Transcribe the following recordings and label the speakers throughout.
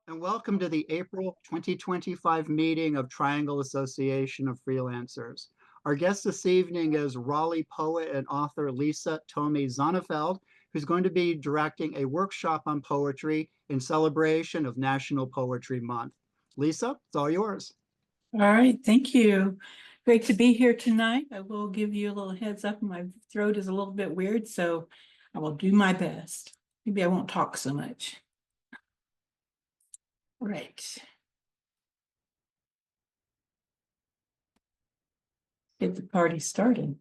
Speaker 1: And welcome to the April 2025 meeting of Triangle Association of Freelancers. Our guest this evening is Raleigh poet and author Lisa Tomey-Zonneveld, who's going to be directing a workshop on poetry in celebration of National Poetry Month. Lisa, it's all yours.
Speaker 2: All right, thank you. Great to be here tonight. I will give you a little heads up. My throat is a little bit weird, so I will do my best. Maybe I won't talk so much. All right. Get the party started.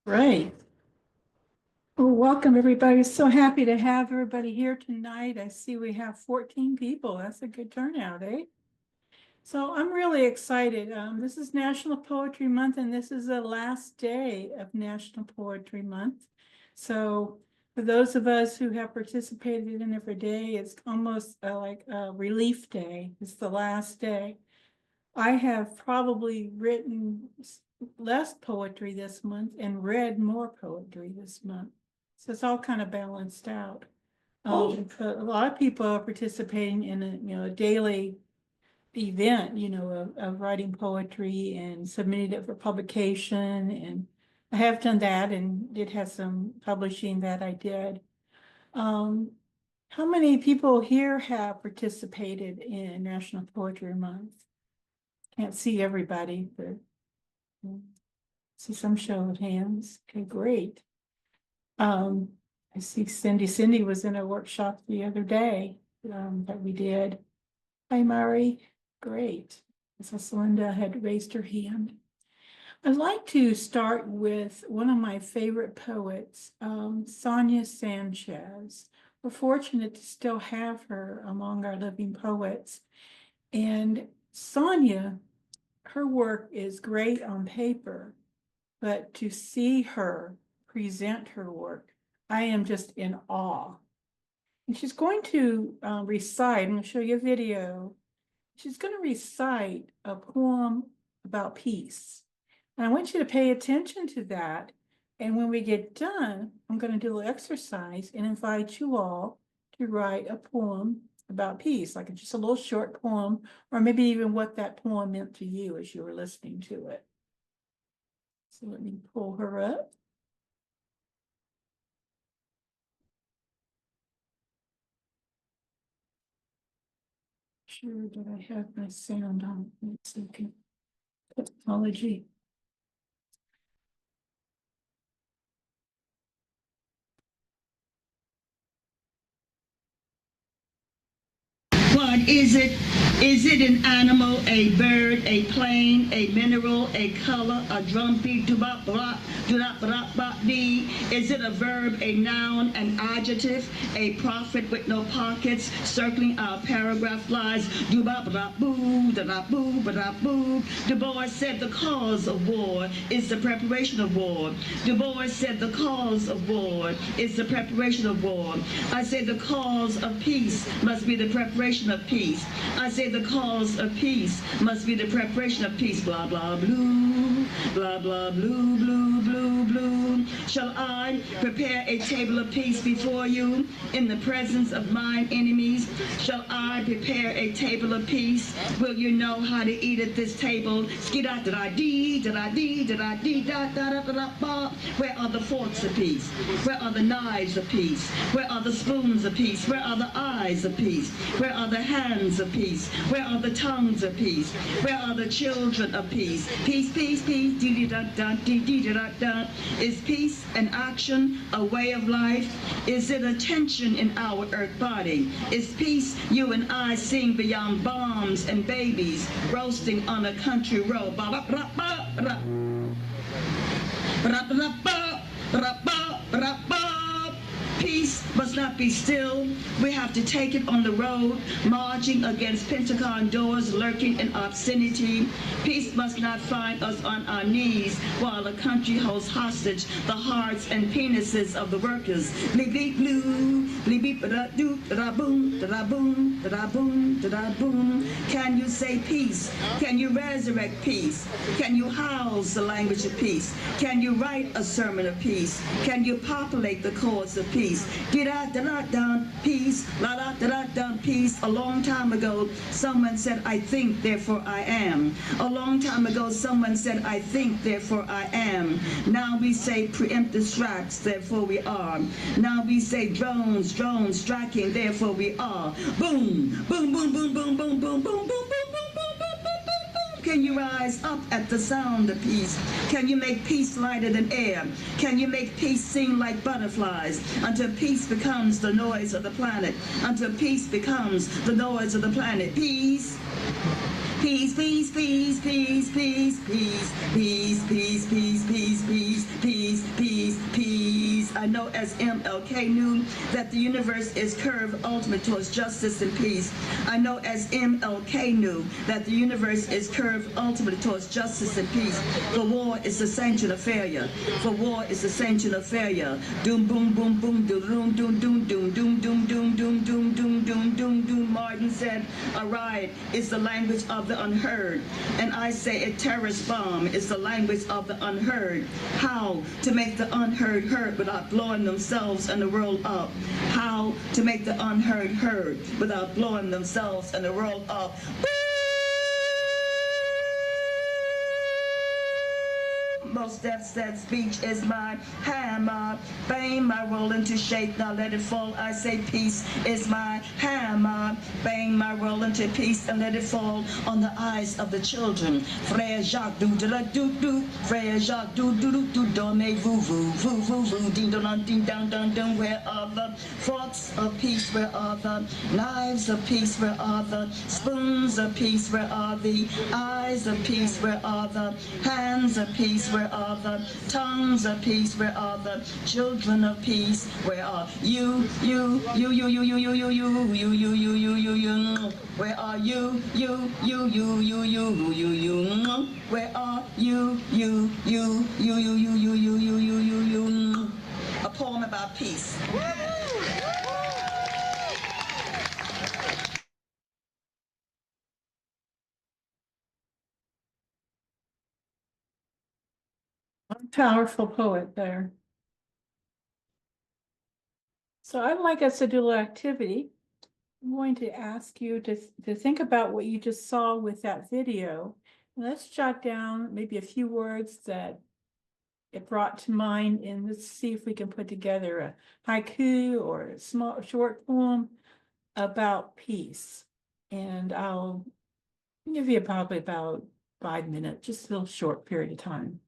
Speaker 2: Right. Well, welcome everybody. So happy to have everybody here tonight. I see we have 14 people. That's a good turnout, eh? So I'm really excited. This is National Poetry Month, and this is the last day of National Poetry Month. So for those of us who have participated in every day, it's almost like a relief day. It's the last day. I have probably written less poetry this month and read more poetry this month. So it's all kind of balanced out. But a lot of people are participating in a daily event, of writing poetry and submitting it for publication. And I have done that and did have some publishing that I did. How many people here have participated in National Poetry Month? Can't see everybody, but see some show of hands. Okay, great. I see Cindy. Cindy was in a workshop the other day that we did. Hi, Mari. Great. So Linda had raised her hand. I'd like to start with one of my favorite poets, Sonia Sanchez. We're fortunate to still have her among our living poets. And Sonia, her work is great on paper, but to see her present her work, I am just in awe. And she's going to recite, I'm going to show you a video she's going to recite a poem about peace. And I want you to pay attention to that. And when we get done, I'm going to do an exercise and invite you all to write a poem about peace, like just a little short poem, or maybe even what that poem meant to you as you were listening to it. So let me pull her up. Sure that I have my sound on. Let's see. Technology.
Speaker 3: What is it? Is it an animal, a bird, a plane, a mineral, a color, a drumbeat, is it a verb, a noun, an adjective, a prophet with no pockets, circling our paragraph lies, Du Bois said the cause of war is the preparation of war. Du Bois said the cause of war is the preparation of war. I say the cause of peace must be the preparation of peace. I say the cause of peace must be the preparation of peace. Blah, blah, blue, blah, blah, blue, blue, blue, blue. Shall I prepare a table of peace before you in the presence of mine enemies? Shall I prepare a table of peace? Will you know how to eat at this table? Where are the forks of peace? Where are the knives of peace? Where are the spoons of peace? Where are the eyes of peace? Where are the hands of peace? Where are the tongues of peace? Where are the children of peace? Peace, peace, peace, dee-dee-da-da, Is peace an action, a way of life? Is it a tension in our earth body? Is peace you and I seeing beyond bombs and babies roasting on a country road? Peace must not be still. We have to take it on the road, marching against Pentagon doors lurking in obscenity. Peace must not find us on our knees while the country holds hostage the hearts and penises of the workers. Bleep, bleep, blue, bleep, bleep, da-da-doo, da-da-boom, da-da-boom, da-da-boom, da-da-boom. Can you say peace? Can you resurrect peace? Can you house the language of peace? Can you write a sermon of peace? Can you populate the chords of peace? Da-da-da-da-da, peace, la-da-da-da-da, peace. A long time ago, someone said, I think, therefore I am. A long time ago, someone said, I think, therefore I am. Now we say preemptive strikes, therefore we are. Now we say drones, drones striking, therefore we are. Boom, boom, boom, boom, boom, boom, boom, boom, boom, boom, boom, boom, boom. Can you rise up at the sound of peace? Can you make peace lighter than air? Can you make peace sing like butterflies until peace becomes the noise of the planet? Until peace becomes the noise of the planet. Peace. Peace, peace, peace, peace, peace, peace, peace, peace, peace, peace, peace, peace, peace, peace. I know as MLK knew that the universe is curved ultimate towards justice and peace. I know as MLK knew that the universe is curved ultimately towards justice and peace. For war is the sanction of failure. For war is the sanction of failure. Doom, boom, boom, boom, doom, doom, doom, doom, doom, doom, doom, doom, doom, doom, doom, doom, doom, doom. Martin said, a riot is the language of the unheard. And I say a terrorist bomb is the language of the unheard. How to make the unheard heard without blowing themselves and the world up. How to make the unheard heard without blowing themselves and the world up. Most death said speech is my hammer. Bang my roll into shape, now let it fall. I say peace is my hammer. Bang my roll into peace and let it fall on the eyes of the children. Frère Jacques do do do do. Frère Jacques do do do do. Dormez vous vous vous vous vous. Ding dong ding dong dong dong. Where are the forks of peace? Where are the knives of peace? Where are the spoons of peace? Where are the eyes of peace? Where are the hands of peace? Where are the tongues of peace? Where are the children of peace? Where are you? Where are you? Where are you? A poem about peace.
Speaker 2: Powerful poet there. So I'd like us to do a little activity. I'm going to ask you to think about what you just saw with that video. Let's jot down maybe a few words that it brought to mind, and let's see if we can put together a haiku or a small short poem about peace. And I'll give you probably about 5 minutes, just a little short period of time.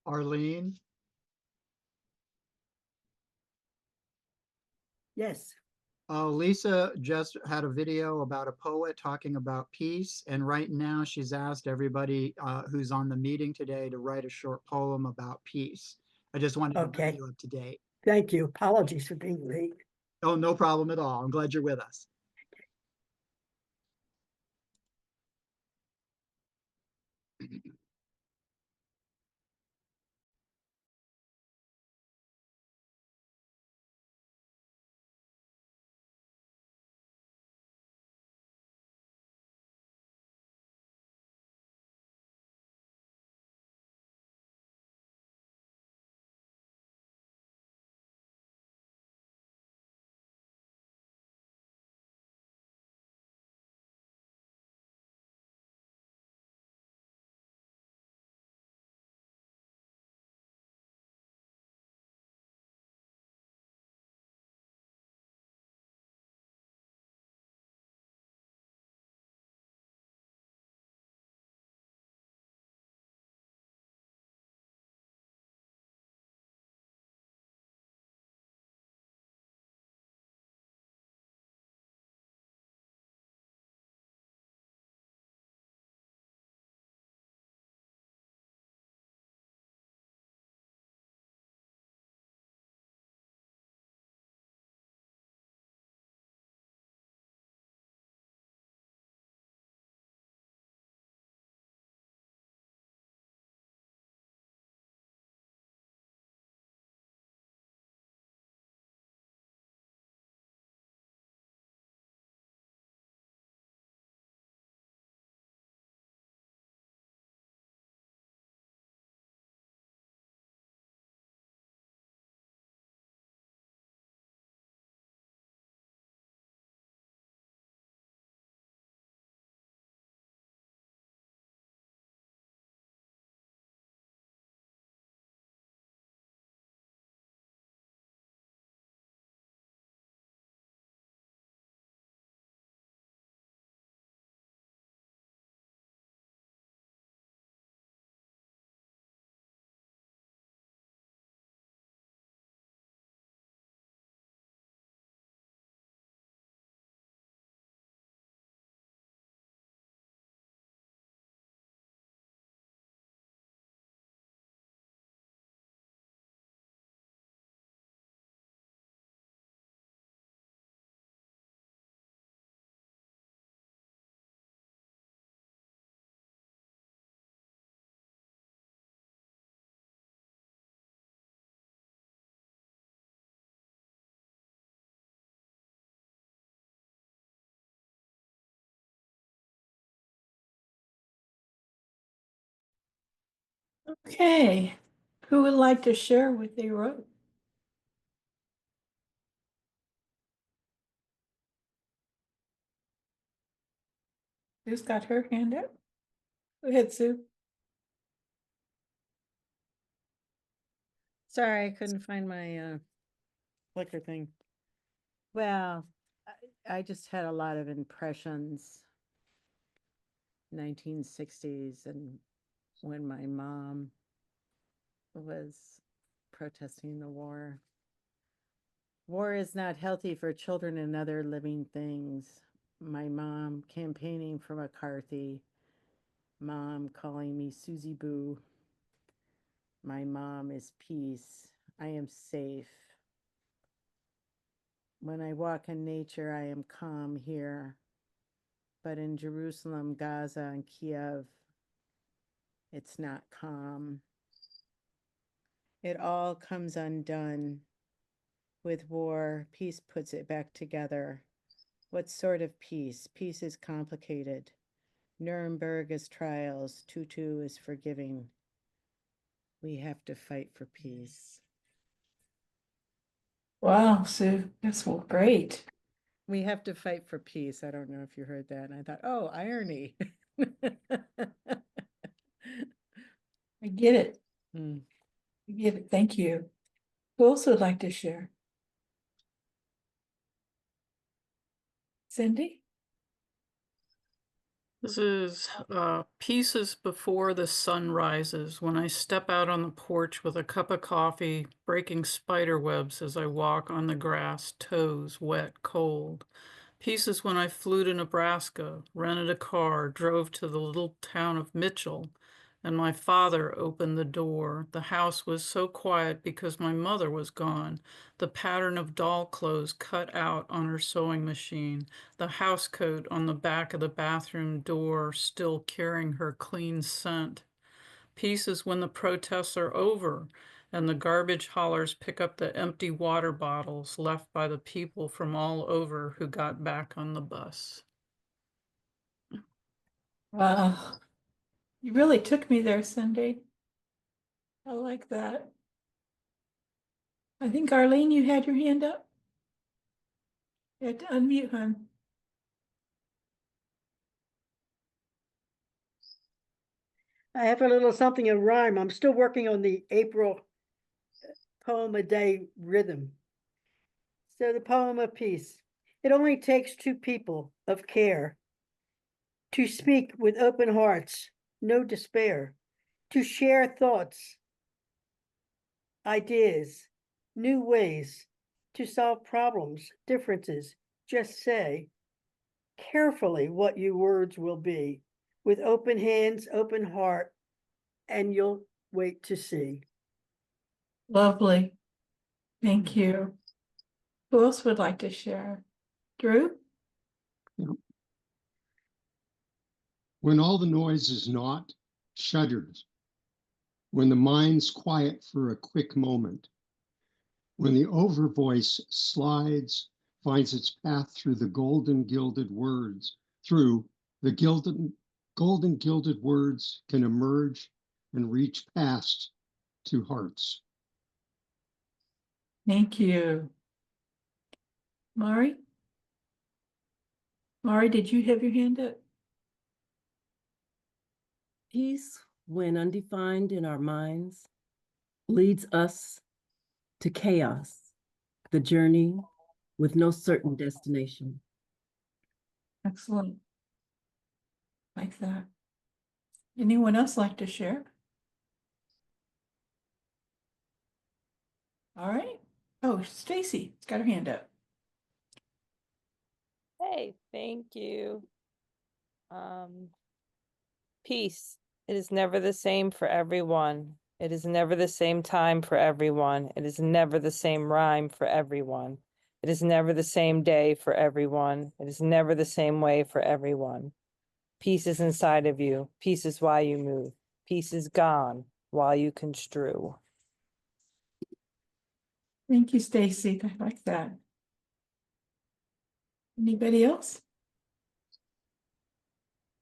Speaker 1: Arlene,
Speaker 4: Yes.
Speaker 1: Lisa just had a video about a poet talking about peace, and right now she's asked everybody who's on the meeting today to write a short poem about peace. I just wanted to bring
Speaker 4: Okay.
Speaker 1: you up to date.
Speaker 4: Thank you. Apologies for being late.
Speaker 1: Oh, no problem at all. I'm glad you're with us.
Speaker 2: Okay, who would like to share what they wrote? Who's got her hand up? Go ahead, Sue.
Speaker 5: Sorry, I couldn't find my clicker thing. Well, I just had a lot of impressions. 1960s and when my mom was protesting the war. War is not healthy for children and other living things. My mom campaigning for McCarthy. Mom calling me Susie Boo. My mom is peace. I am safe. When I walk in nature, I am calm here. But in Jerusalem, Gaza, and Kiev, it's not calm. It all comes undone. With war, peace puts it back together. What sort of peace? Peace is complicated. Nuremberg is trials. Tutu is forgiving. We have to fight for peace.
Speaker 2: Wow, Sue, that's great.
Speaker 5: We have to fight for peace. I don't know if you heard that. And I thought, oh, irony.
Speaker 2: I get it.
Speaker 5: Mm.
Speaker 2: I get it. Thank you. Who else would like to share? Cindy?
Speaker 6: This is Pieces Before the Sun Rises. When I step out on the porch with a cup of coffee, breaking spider webs as I walk on the grass, toes wet, cold. Pieces when I flew to Nebraska, rented a car, drove to the little town of Mitchell, and my father opened the door. The house was so quiet because my mother was gone. The pattern of doll clothes cut out on her sewing machine. The house coat on the back of the bathroom door still carrying her clean scent. Pieces when the protests are over and the garbage haulers pick up the empty water bottles left by the people from all over who got back on the bus.
Speaker 2: Wow. You really took me there, Cindy. I like that. I think Arlene, you had your hand up. You had to unmute, hon.
Speaker 4: I have a little something in rhyme. I'm still working on the April poem a day rhythm. So the poem of peace. It only takes two people of care to speak with open hearts, no despair, to share thoughts, ideas, new ways to solve problems, differences. Just say carefully what your words will be, with open hands, open heart, and you'll wait to see.
Speaker 2: Lovely. Thank you. Who else would like to share? Drew?
Speaker 7: When all the noise is not, shudders. When the mind's quiet for a quick moment. When the over voice slides, finds its path through the golden gilded words, through the golden gilded words can emerge and reach past to hearts.
Speaker 2: Thank you. Mari? Mari, did you have your hand up?
Speaker 8: Peace, when undefined in our minds, leads us to chaos, the journey with no certain destination.
Speaker 2: Excellent. Like that. Anyone else like to share? All right. Oh, Stacy's got her hand up.
Speaker 9: Hey, thank you. Peace. It is never the same for everyone. It is never the same time for everyone. It is never the same rhyme for everyone. It is never the same day for everyone. It is never the same way for everyone. Peace is inside of you. Peace is why you move. Peace is gone while you construe.
Speaker 2: Thank you, Stacy. I like that. Anybody else?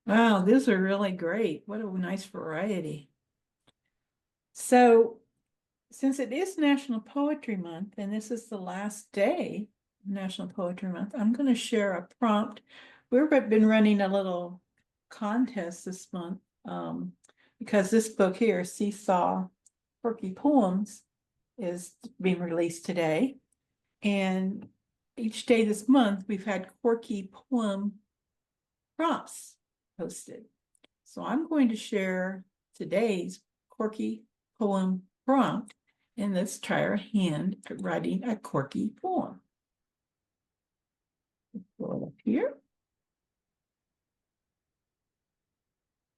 Speaker 2: Wow, these are really great. What a nice variety. So, since it is National Poetry Month, and this is the last day of National Poetry Month, I'm going to share a prompt. We've been running a little contest this month because this book here, Seesaw Quirky Poems, is being released today. And each day this month, we've had quirky poem prompts posted. So I'm going to share today's quirky poem prompt, and let's try our hand at writing a quirky poem. Go up here.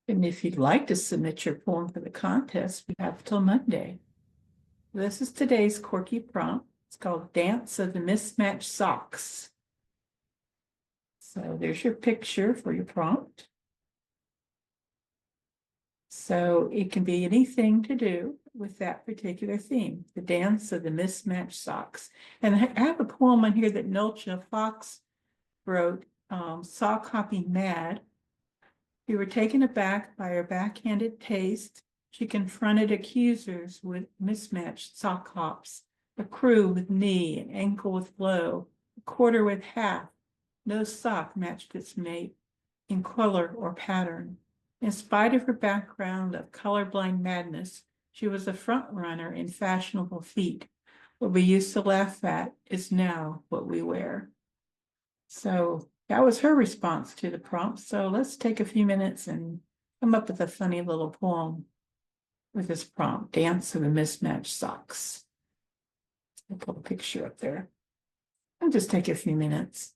Speaker 2: And if you'd like to submit your poem for the contest, we have till Monday. This is today's quirky prompt. It's called Dance of the Mismatched Socks. So there's your picture for your prompt. So it can be anything to do with that particular theme, the dance of the mismatched socks. And I have a poem on here that Nolcha Fox wrote, Sock Hopping Mad. We were taken aback by her backhanded taste. She confronted accusers with mismatched sock hops, a crew with knee, an ankle with low, a quarter with half. No sock matched its mate in color or pattern. In spite of her background of colorblind madness, she was a front runner in fashionable feet. What we used to laugh at is now what we wear. So that was her response to the prompt. So let's take a few minutes and come up with a funny little poem with this prompt, Dance of the Mismatched Socks. I'll put a picture up there. I'll just take a few minutes.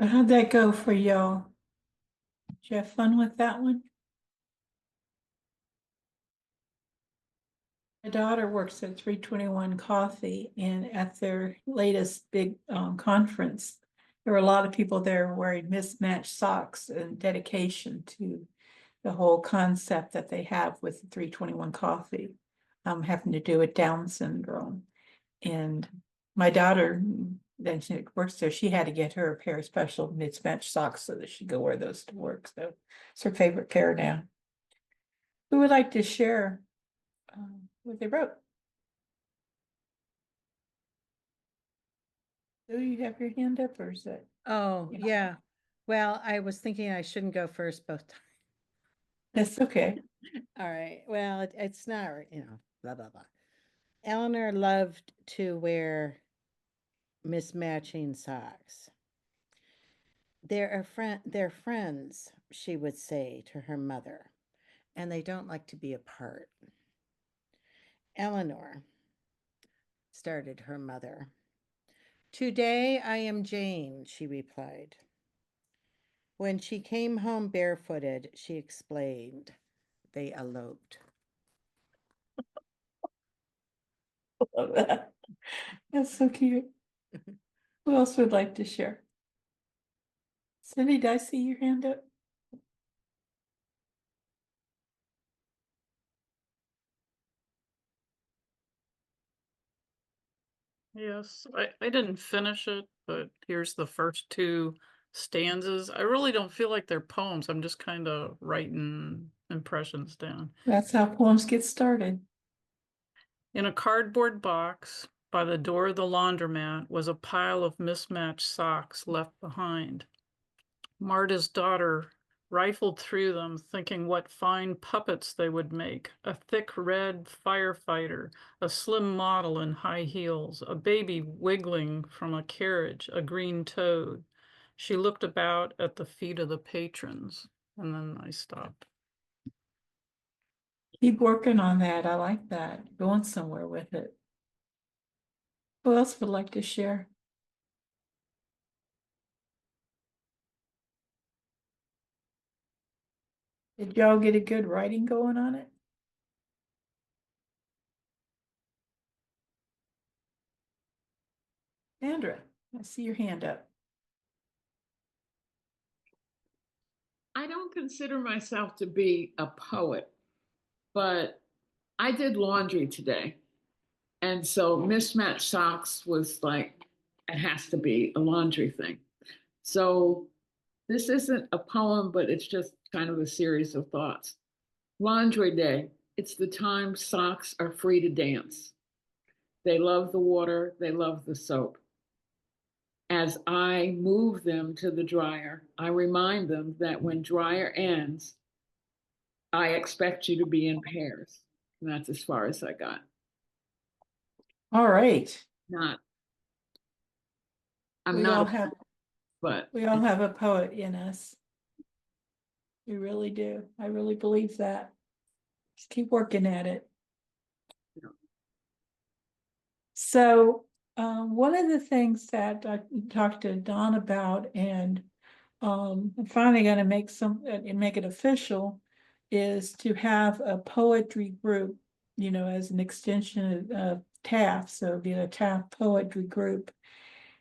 Speaker 2: How'd that go for y'all? Did you have fun with that one? My daughter works at 321 Coffee, and at their latest big conference, there were a lot of people there wearing mismatched socks and dedication to the whole concept that they have with 321 Coffee, having to do with Down syndrome. And my daughter, then she works there, she had to get her a pair of special mismatched socks so that she could wear those to work. So it's her favorite pair now. Who would like to share what they wrote? Do you have your hand up, or is that?
Speaker 5: Oh,
Speaker 2: Yeah.
Speaker 5: yeah. Well, I was thinking I shouldn't go first both times.
Speaker 2: That's okay.
Speaker 5: All right. Well, it's not, blah, blah, blah. Eleanor loved to wear mismatching socks. They're friends, she would say to her mother, and they don't like to be apart. Eleanor, started her mother. Today I am Jane, she replied. When she came home barefooted, she explained, they eloped.
Speaker 2: Love that. That's so cute. Who else would like to share? Cindy, did I see your hand up?
Speaker 6: Yes, I didn't finish it, but here's the first two stanzas. I really don't feel like they're poems. I'm just kind of writing impressions down.
Speaker 2: That's how poems get started.
Speaker 6: In a cardboard box by the door of the laundromat was a pile of mismatched socks left behind. Marta's daughter rifled through them, thinking what fine puppets they would make. A thick red firefighter, a slim model in high heels, a baby wiggling from a carriage, a green toad. She looked about at the feet of the patrons, and then I stopped.
Speaker 2: Keep working on that. I like that. Going somewhere with it. Who else would like to share? Did y'all get a good writing going on it? Sandra, I see your hand up.
Speaker 10: I don't consider myself to be a poet, but I did laundry today. And so mismatched socks was like, it has to be a laundry thing. So this isn't a poem, but it's just kind of a series of thoughts. Laundry day, it's the time socks are free to dance. They love the water, they love the soap. As I move them to the dryer, I remind them that when dryer ends, I expect you to be in pairs. And that's as far as I got.
Speaker 2: All right.
Speaker 10: I'm
Speaker 2: We
Speaker 10: not
Speaker 2: all
Speaker 10: a
Speaker 2: have
Speaker 10: poet, but
Speaker 2: we all have a poet in us. We really do. I really believe that. Just keep working at it.
Speaker 10: Yeah.
Speaker 2: So one of the things that I talked to Don about, and I'm finally going to make it official, is to have a poetry group, as an extension of TAF. So it'd be a TAF poetry group.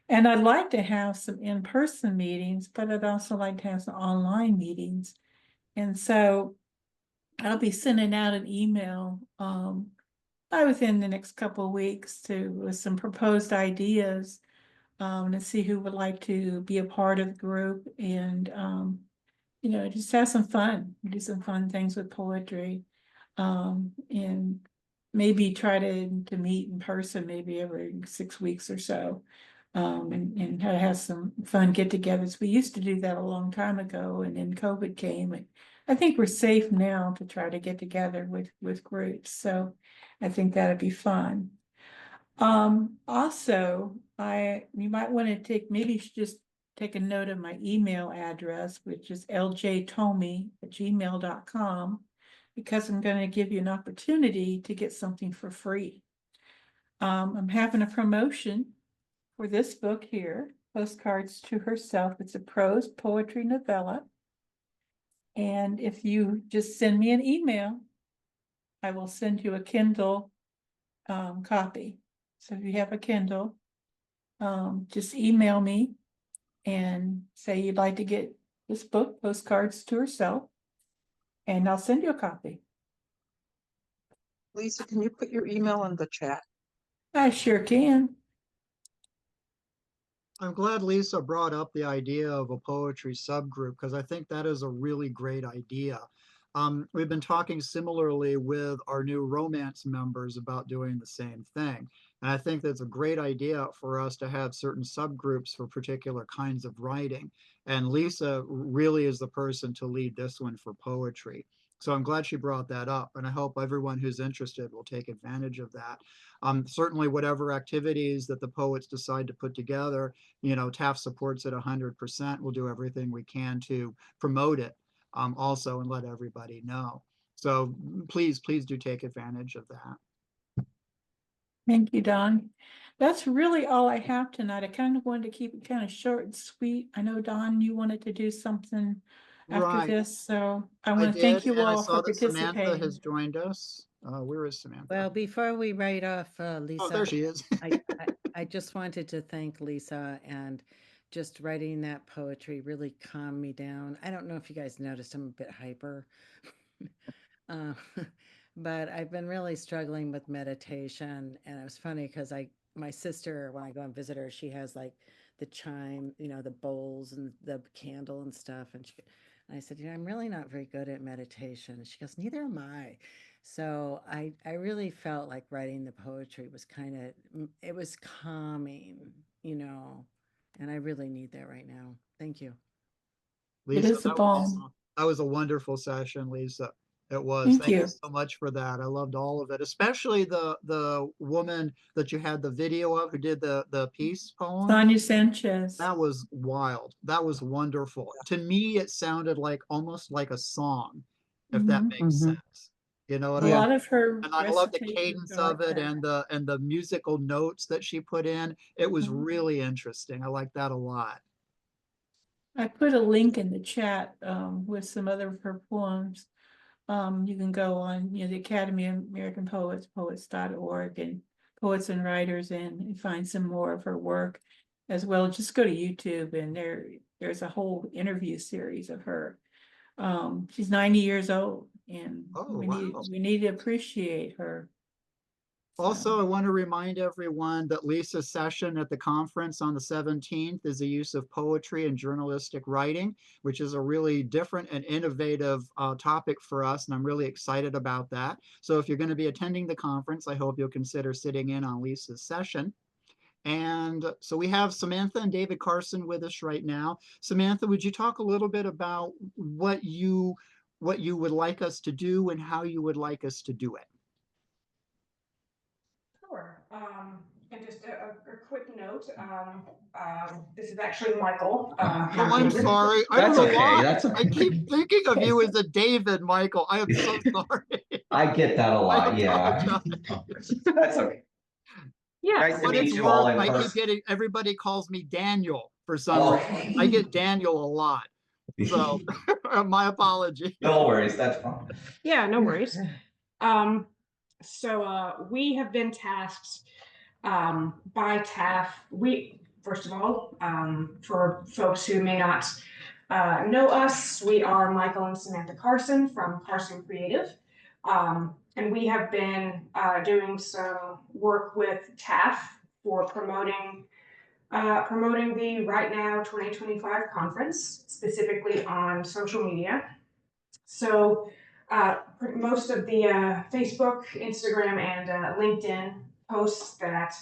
Speaker 2: And I'd like to have some in-person meetings, but I'd also like to have some online meetings. And so I'll be sending out an email within the next couple of weeks with some proposed ideas to see who would like to be a part of the group, and just have some fun, do some fun things with poetry, and maybe try to meet in person maybe every 6 weeks or so, and have some fun get-togethers. We used to do that a long time ago, and then COVID came, and I think we're safe now to try to get together with groups. So I think that'd be fun. Also, you might want to maybe you should just take a note of my email address, which is ljtomey@gmail.com, because I'm going to give you an opportunity to get something for free. I'm having a promotion for this book here. Postcards to Herself. It's a prose poetry novella. And if you just send me an email, I will send you a Kindle copy. So if you have a Kindle, just email me and say you'd like to get this book, Postcards to Herself, and I'll send you a copy.
Speaker 11: Lisa, can you put your email in the chat?
Speaker 2: I sure can.
Speaker 1: I'm glad Lisa brought up the idea of a poetry subgroup because I think that is a really great idea. We've been talking similarly with our new romance members about doing the same thing. And I think that's a great idea for us to have certain subgroups for particular kinds of writing. And Lisa really is the person to lead this one for poetry. So I'm glad she brought that up, and I hope everyone who's interested will take advantage of that. Certainly whatever activities that the poets decide to put together, TAF supports it 100%. We'll do everything we can to promote it also and let everybody know. So please do take advantage of that.
Speaker 2: Thank you, Don. That's really all I have tonight. I kind of wanted to keep it kind of short and sweet. I know, Don, you wanted to do something after
Speaker 1: Right.
Speaker 2: this, so I
Speaker 1: I
Speaker 2: want to thank
Speaker 1: did,
Speaker 2: you
Speaker 1: and I
Speaker 2: all
Speaker 1: saw
Speaker 2: for
Speaker 1: that Samantha
Speaker 2: participating.
Speaker 1: has joined us. Where is Samantha?
Speaker 5: Well, before we write off Lisa,
Speaker 1: Oh, there she is.
Speaker 5: I just wanted to thank Lisa, and just writing that poetry really calmed me down. I don't know if you guys noticed I'm a bit hyper, but I've been really struggling with meditation. And it was funny because my sister, when I go and visit her, she has like the chime, the bowls and the candle and stuff. And I said, I'm really not very good at meditation. She goes, neither am I. So I really felt like writing the poetry was it was calming, and I really need that right now. Thank you.
Speaker 1: Lisa,
Speaker 2: is a balm.
Speaker 1: that was a wonderful session, Lisa. It was.
Speaker 2: Thank
Speaker 1: Thank you
Speaker 2: you
Speaker 1: so much for that. I loved all of it, especially the woman that you had the video of who did the peace poem.
Speaker 2: Sonia Sanchez.
Speaker 1: That was wild. That was wonderful. To me, it sounded like almost like a song, if that makes sense. You know what
Speaker 2: A
Speaker 1: I mean?
Speaker 2: lot of her
Speaker 1: And I love the
Speaker 2: recitations
Speaker 1: cadence
Speaker 2: are
Speaker 1: of
Speaker 2: like
Speaker 1: it
Speaker 2: that.
Speaker 1: and the musical notes that she put in. It was really interesting. I like that a lot.
Speaker 2: I put a link in the chat with some other of her poems. You can go on, the Academy of American Poets, poets.org, and Poets and Writers, and find some more of her work as well. Just go to YouTube, and there's a whole interview series of her. She's 90 years old, and we need to appreciate her.
Speaker 1: Also, I want to remind everyone that Lisa's session at the conference on the 17th is the use of poetry and journalistic writing, which is a really different and innovative topic for us, and I'm really excited about that. So if you're going to be attending the conference, I hope you'll consider sitting in on Lisa's session. And so we have Samantha and David Carson with us right now. Samantha, would you talk a little bit about what you would like us to do and how you would like us to do it?
Speaker 12: Sure. And just a quick note, this is actually Michael.
Speaker 1: Oh, I'm sorry. I don't know why. I keep thinking of you as a David, Michael. I am so sorry.
Speaker 13: I get that a lot, yeah. That's okay.
Speaker 12: Yeah.
Speaker 13: Nice to
Speaker 1: But
Speaker 13: meet
Speaker 1: it's
Speaker 13: you all
Speaker 1: worse.
Speaker 13: in
Speaker 1: I keep
Speaker 13: person.
Speaker 1: getting, everybody calls me Daniel for some reason. I get Daniel a lot. So my apology.
Speaker 13: No worries, that's fine.
Speaker 12: Yeah, no worries. So we have been tasked by TAF. First of all, for folks who may not know us, we are Michael and Samantha Carson from Carson Creative. And we have been doing some work with TAF for promoting the Right Now 2025 conference, specifically on social media. So most of the Facebook, Instagram, and LinkedIn posts that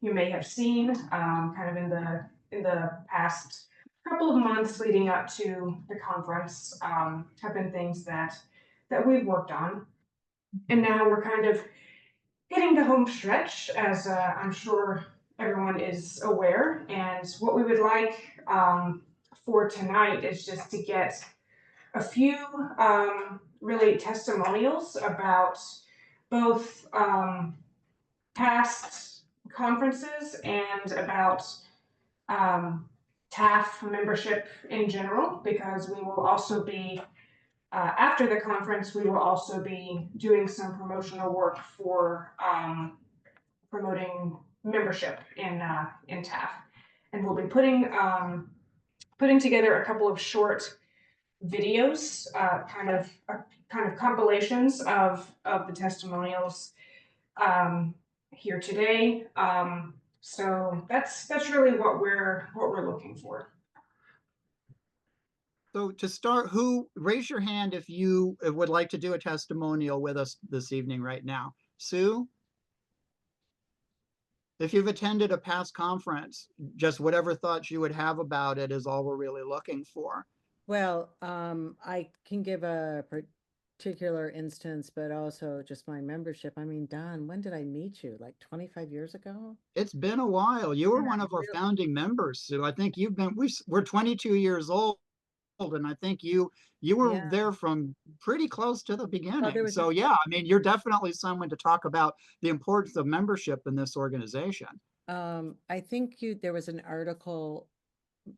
Speaker 12: you may have seen kind of in the past couple of months leading up to the conference have been things that we've worked on. And now we're kind of hitting the home stretch, as I'm sure everyone is aware. And what we would like for tonight is just to get a few really testimonials about both past conferences and about TAF membership in general, because we will also be, after the conference, we will also be doing some promotional work for promoting membership in TAF. And we'll be putting together a couple of short videos, kind of compilations of the testimonials here today. So that's really what we're looking for.
Speaker 1: So to start, raise your hand if you would like to do a testimonial with us this evening right now. Sue? If you've attended a past conference, just whatever thoughts you would have about it is all we're really looking for.
Speaker 5: Well, I can give a particular instance, but also just my membership. I mean, Don, when did I meet you? Like 25 years ago?
Speaker 1: It's been a while. You were one of our founding members, Sue. I think we're 22 years old, and I think you were there from pretty close to the beginning. So yeah, I mean, you're definitely someone to talk about the importance of membership in this organization.
Speaker 5: I think there was an article,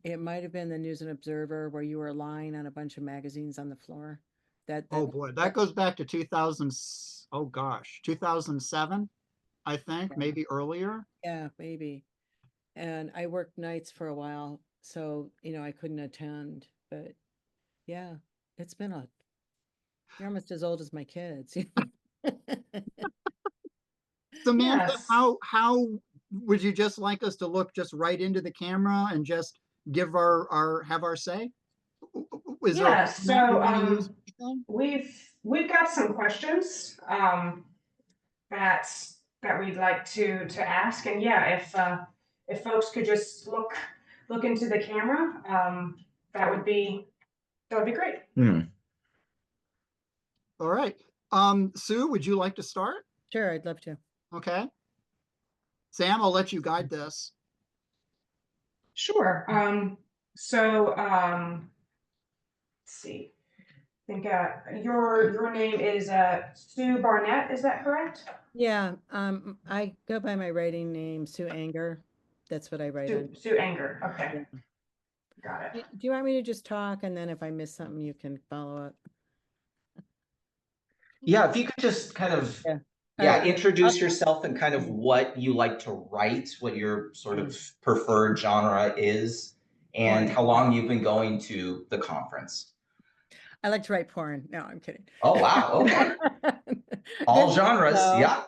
Speaker 5: it might have been the News and Observer, where you were lying on a bunch of magazines on the floor.
Speaker 1: Oh boy, that goes back to 2007, I think, maybe earlier.
Speaker 5: Yeah, maybe. And I worked nights for a while, so I couldn't attend, but yeah, you're almost as old as my kids.
Speaker 1: Samantha, how would you just like us to look just right into the camera and just give have our say?
Speaker 12: We've got some questions that we'd like to ask, and if folks could just look into the camera, that would be great.
Speaker 1: All right. Sue, would you like to start?
Speaker 5: Sure, I'd love to.
Speaker 1: Okay. Sam, I'll let you guide this.
Speaker 12: Sure. Let's see. I think your name is Sue Barnett. Is that correct?
Speaker 5: Yeah. I go by my writing name, Sue Anger. That's what I write on.
Speaker 12: Sue Anger. Okay. Yeah. Got it.
Speaker 5: Do you want me to just talk, and then if I miss something, you can follow up?
Speaker 13: Yeah, if you could just kind of introduce yourself and kind of what you like to write, what your sort of preferred genre is, and how long you've been going to the conference.
Speaker 5: I like to write porn. No, I'm kidding.
Speaker 13: Oh, wow. Okay. All genres. Yeah.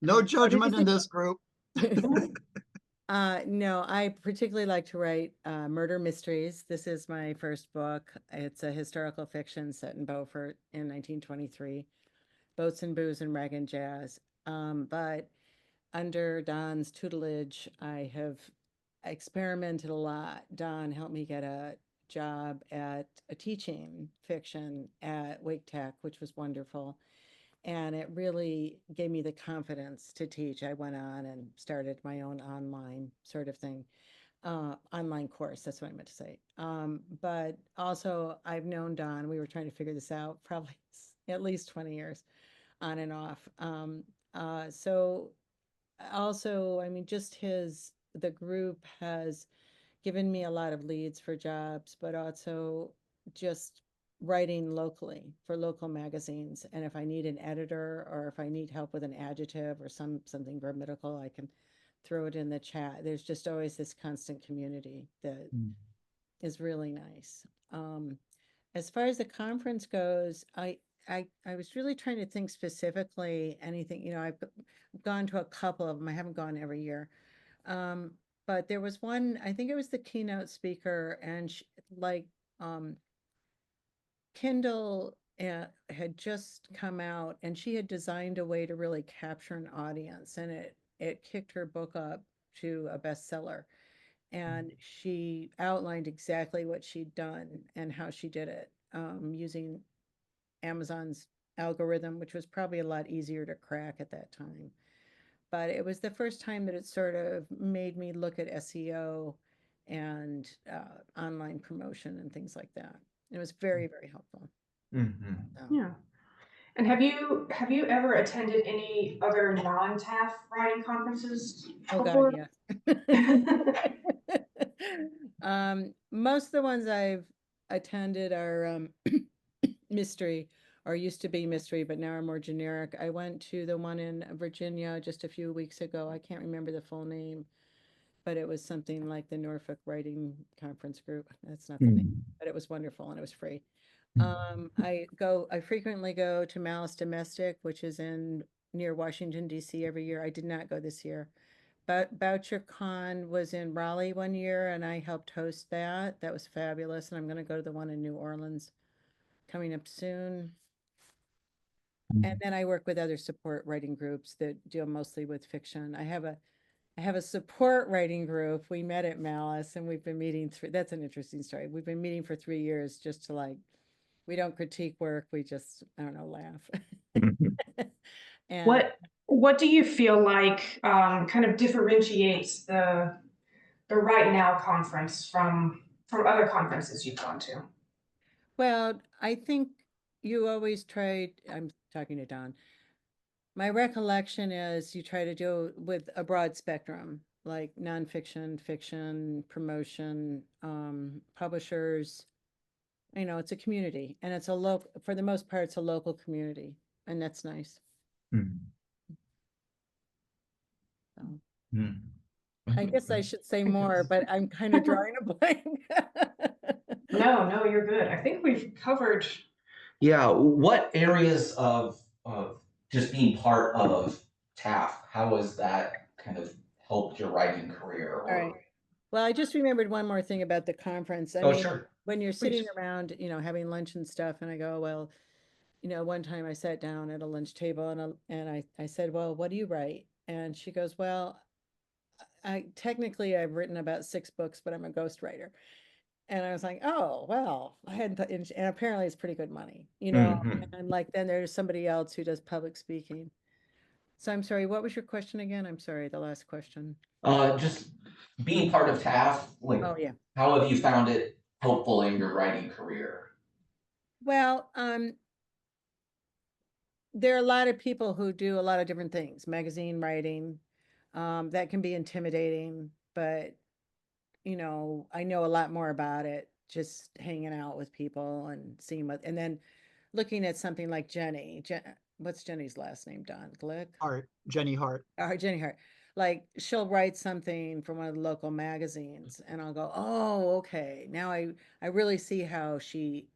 Speaker 1: No judgment in this group.
Speaker 5: No, I particularly like to write murder mysteries. This is my first book. It's a historical fiction set in Beaufort in 1923. Boats and Booze and Rag and Jazz. But under Don's tutelage, I have experimented a lot. Don helped me get a job at a teaching fiction at Wake Tech, which was wonderful. And it really gave me the confidence to teach. I went on and started my own online sort of thing, online course. That's what I meant to say. But also I've known Don, we were trying to figure this out probably at least 20 years on and off. So also, I mean, just the group has given me a lot of leads for jobs, but also just writing locally for local magazines. And if I need an editor, or if I need help with an adjective or something grammatical, I can throw it in the chat. There's just always this constant community that is really nice. As far as the conference goes, I was really trying to think specifically anything, I've gone to a couple of them. I haven't gone every year. But there was one, I think it was the keynote speaker, and Kindle had just come out, and she had designed a way to really capture an audience, and it kicked her book up to a bestseller. And she outlined exactly what she'd done and how she did it, using Amazon's algorithm, which was probably a lot easier to crack at that time. But it was the first time that it sort of made me look at SEO and online promotion and things like that. It was very, very helpful.
Speaker 12: Yeah. And have you ever attended any other non-TAF writing conferences before?
Speaker 5: God, yeah. Most of the ones I've attended are mystery, or used to be mystery, but now are more generic. I went to the one in Virginia just a few weeks ago. I can't remember the full name, but it was something like the Norfolk Writing Conference Group. That's not the name, but it was wonderful and it was free. I frequently go to Malice Domestic, which is near Washington, DC every year. I did not go this year. But BoucherCon was in Raleigh one year and I helped host that. That was fabulous. And I'm going to go to the one in New Orleans coming up soon. And then I work with other support writing groups that deal mostly with fiction. I have a support writing group. We met at Malice and we've been meeting that's an interesting story. We've been meeting for 3 years just to we don't critique work. We just, I don't know, laugh. And
Speaker 12: What do you feel like kind of differentiates the Right Now conference from other conferences you've gone to?
Speaker 5: well, I think you always I'm talking to Don. My recollection is you try to do with a broad spectrum, like nonfiction, fiction, promotion, publishers. It's a community and it's for the most part, it's a local community and that's nice. So, I guess I should say more, but I'm kind of drawing a blank.
Speaker 12: No, you're good. I think we've covered.
Speaker 13: Yeah, what areas of just being part of TAF, how has that kind of helped your writing career?
Speaker 5: All right. Well, I just remembered one more thing about the conference. I mean,
Speaker 13: sure.
Speaker 5: when you're sitting around, having lunch and stuff, and I go, well, one time I sat down at a lunch table and I said, well, what do you write? And she goes, well, I've written about 6 books, but I'm a ghostwriter. And I was like, oh, well, I hadn't, and apparently it's pretty good money, and then there's somebody else who does public speaking. So I'm sorry, what was your question again? I'm sorry, the last question.
Speaker 13: Just being part of TAF,
Speaker 5: Oh, yeah.
Speaker 13: how have you found it helpful in your writing career?
Speaker 5: Well, there are a lot of people who do a lot of different things, magazine writing, that can be intimidating, but I know a lot more about it just hanging out with people and seeing and then looking at something like Jenny. What's Jenny's last name? Don Glick?
Speaker 1: Hart, Jenny Hart.
Speaker 5: Jenny Hart. Like she'll write something from one of the local magazines and I'll go, oh, okay. Now I really see how she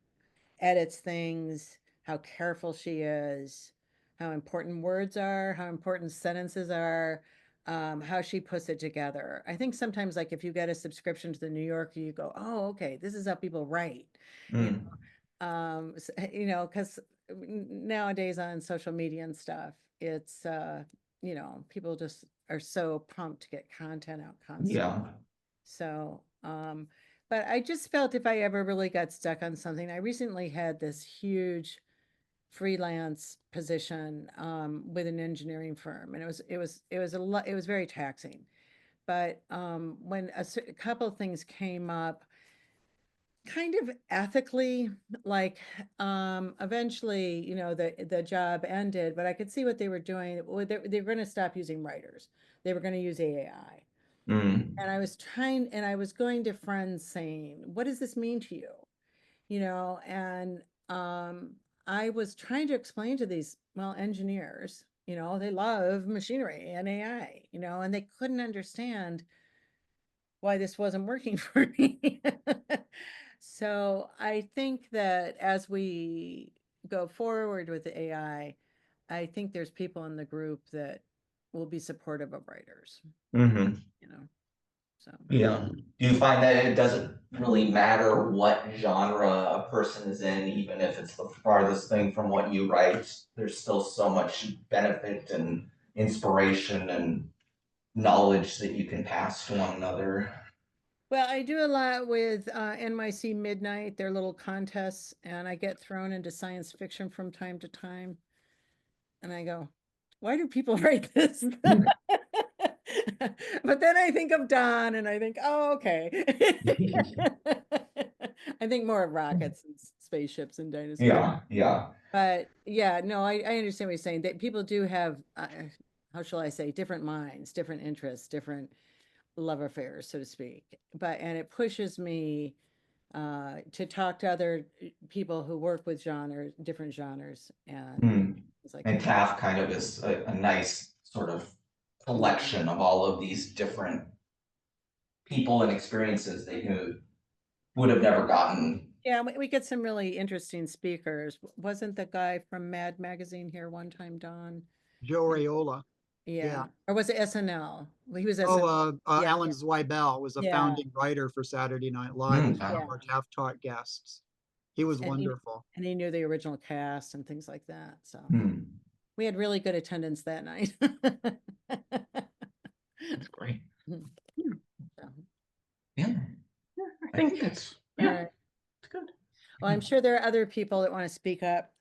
Speaker 5: edits things, how careful she is, how important words are, how important sentences are, how she puts it together. I think sometimes like if you get a subscription to the New Yorker, you go, oh, okay, this is how people write. Because nowadays on social media and stuff, it's people just are so pumped to get content out constantly.
Speaker 13: Yeah.
Speaker 5: So, but I just felt if I ever really got stuck on something, I recently had this huge freelance position with an engineering firm, and it was very taxing. But when a couple of things came up, kind of ethically, like eventually, the job ended, but I could see what they were doing. They were going to stop using writers. They were going to use AI. And I was going to friends saying, what does this mean to you? And I was trying to explain to these, engineers, they love machinery and AI, and they couldn't understand why this wasn't working for me. So I think that as we go forward with the AI, I think there's people in the group that will be supportive of writers. So
Speaker 13: yeah. Do you find that it doesn't really matter what genre a person is in, even if it's the farthest thing from what you write, there's still so much benefit and inspiration and knowledge that you can pass to one another?
Speaker 5: Well, I do a lot with NYC Midnight, their little contests, and I get thrown into science fiction from time to time. And I go, why do people write this? But then I think of Don and I think, oh, okay. I think more of rockets and spaceships and dinosaurs.
Speaker 13: Yeah.
Speaker 5: But yeah, no, I understand what you're saying. That people do have, how shall I say, different minds, different interests, different love affairs, so to speak. And it pushes me to talk to other people who work with different genres, and it's like
Speaker 13: And TAF kind of is a nice sort of collection of all of these different people and experiences that you would have never gotten.
Speaker 5: Yeah, we get some really interesting speakers. Wasn't the guy from Mad Magazine here one time, Don?
Speaker 1: Joe Raiola.
Speaker 5: Yeah. Or was it SNL? Well, he was SNL. Yeah.
Speaker 1: Alan Zweibel was a
Speaker 5: Yeah.
Speaker 1: founding writer for Saturday Night Live. He was one of
Speaker 5: Yeah.
Speaker 1: our TAF Talk guests. He was wonderful.
Speaker 5: And he knew the original cast and things like that. So we had really good attendance that night.
Speaker 13: That's great.
Speaker 5: So.
Speaker 13: Yeah.
Speaker 12: I think that's
Speaker 5: It's
Speaker 12: good.
Speaker 5: Well, I'm sure there are other people that want to speak up.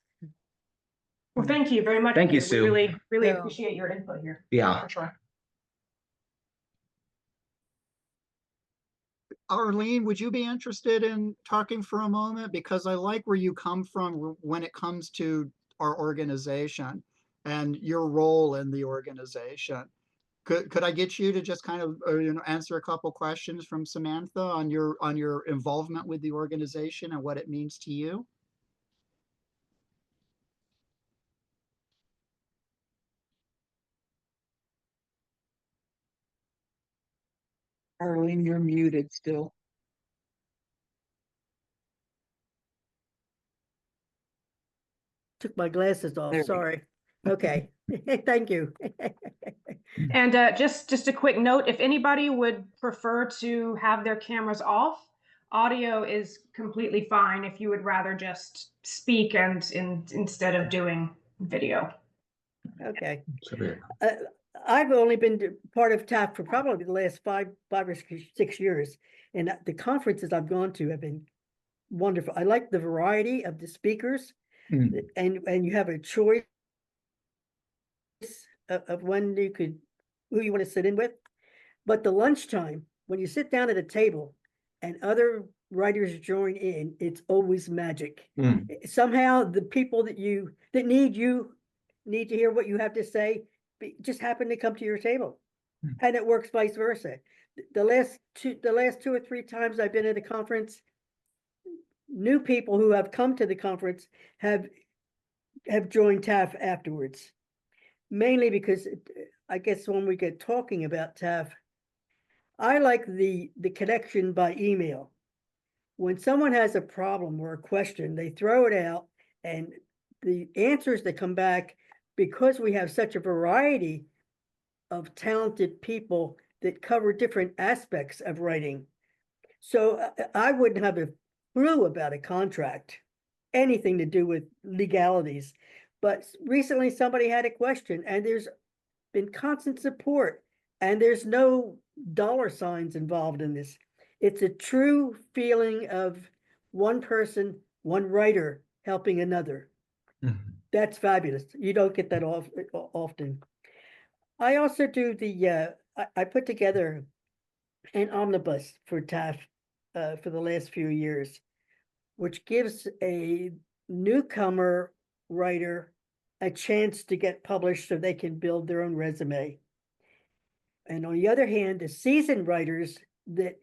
Speaker 12: Well, thank you very much.
Speaker 13: Thank you,
Speaker 12: We
Speaker 13: Sue.
Speaker 12: really
Speaker 5: Yeah.
Speaker 12: appreciate your input here.
Speaker 13: Yeah.
Speaker 12: For sure.
Speaker 1: Arlene, would you be interested in talking for a moment? Because I like where you come from when it comes to our organization and your role in the organization. Could I get you to just kind of answer a couple questions from Samantha on your involvement with the organization and what it means to you?
Speaker 11: Arlene, you're muted still.
Speaker 4: Took my glasses off,
Speaker 11: There we go.
Speaker 4: sorry. Okay, thank you.
Speaker 12: And just a quick note, if anybody would prefer to have their cameras off, audio is completely fine if you would rather just speak instead of doing video.
Speaker 4: Okay.
Speaker 13: Sure.
Speaker 4: I've only been part of TAF for probably the last five or 6 years, and the conferences I've gone to have been wonderful. I like the variety of the speakers, and you have a choice of when who you want to sit in with. But the lunchtime, when you sit down at a table and other writers join in, it's always magic. Somehow the people that need to hear what you have to say just happen to come to your table, and it works vice versa. The last 2 or 3 times I've been at a conference, new people who have come to the conference have joined TAF afterwards, mainly because I guess when we get talking about TAF, I like the connection by email. When someone has a problem or a question, they throw it out, and the answers that come back, because we have such a variety of talented people that cover different aspects of writing. So I wouldn't have a clue about a contract, anything to do with legalities. But recently somebody had a question, and there's been constant support, and there's no dollar signs involved in this. It's a true feeling of one person, one writer helping another. That's fabulous. You don't get that often. I also do I put together an omnibus for TAF for the last few years, which gives a newcomer writer a chance to get published so they can build their own resume. And on the other hand, the seasoned writers that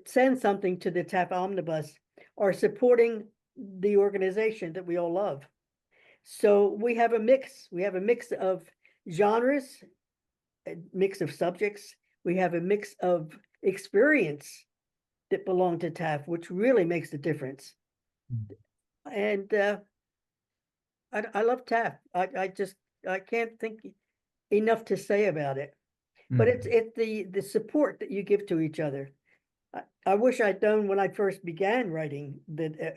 Speaker 4: send something to the TAF omnibus are supporting the organization that we all love. So we have a mix. We have a mix of genres, a mix of subjects. We have a mix of experience that belong to TAF, which really makes a difference. And I love TAF. I can't think enough to say about it. But it's the support that you give to each other. I wish I'd known when I first began writing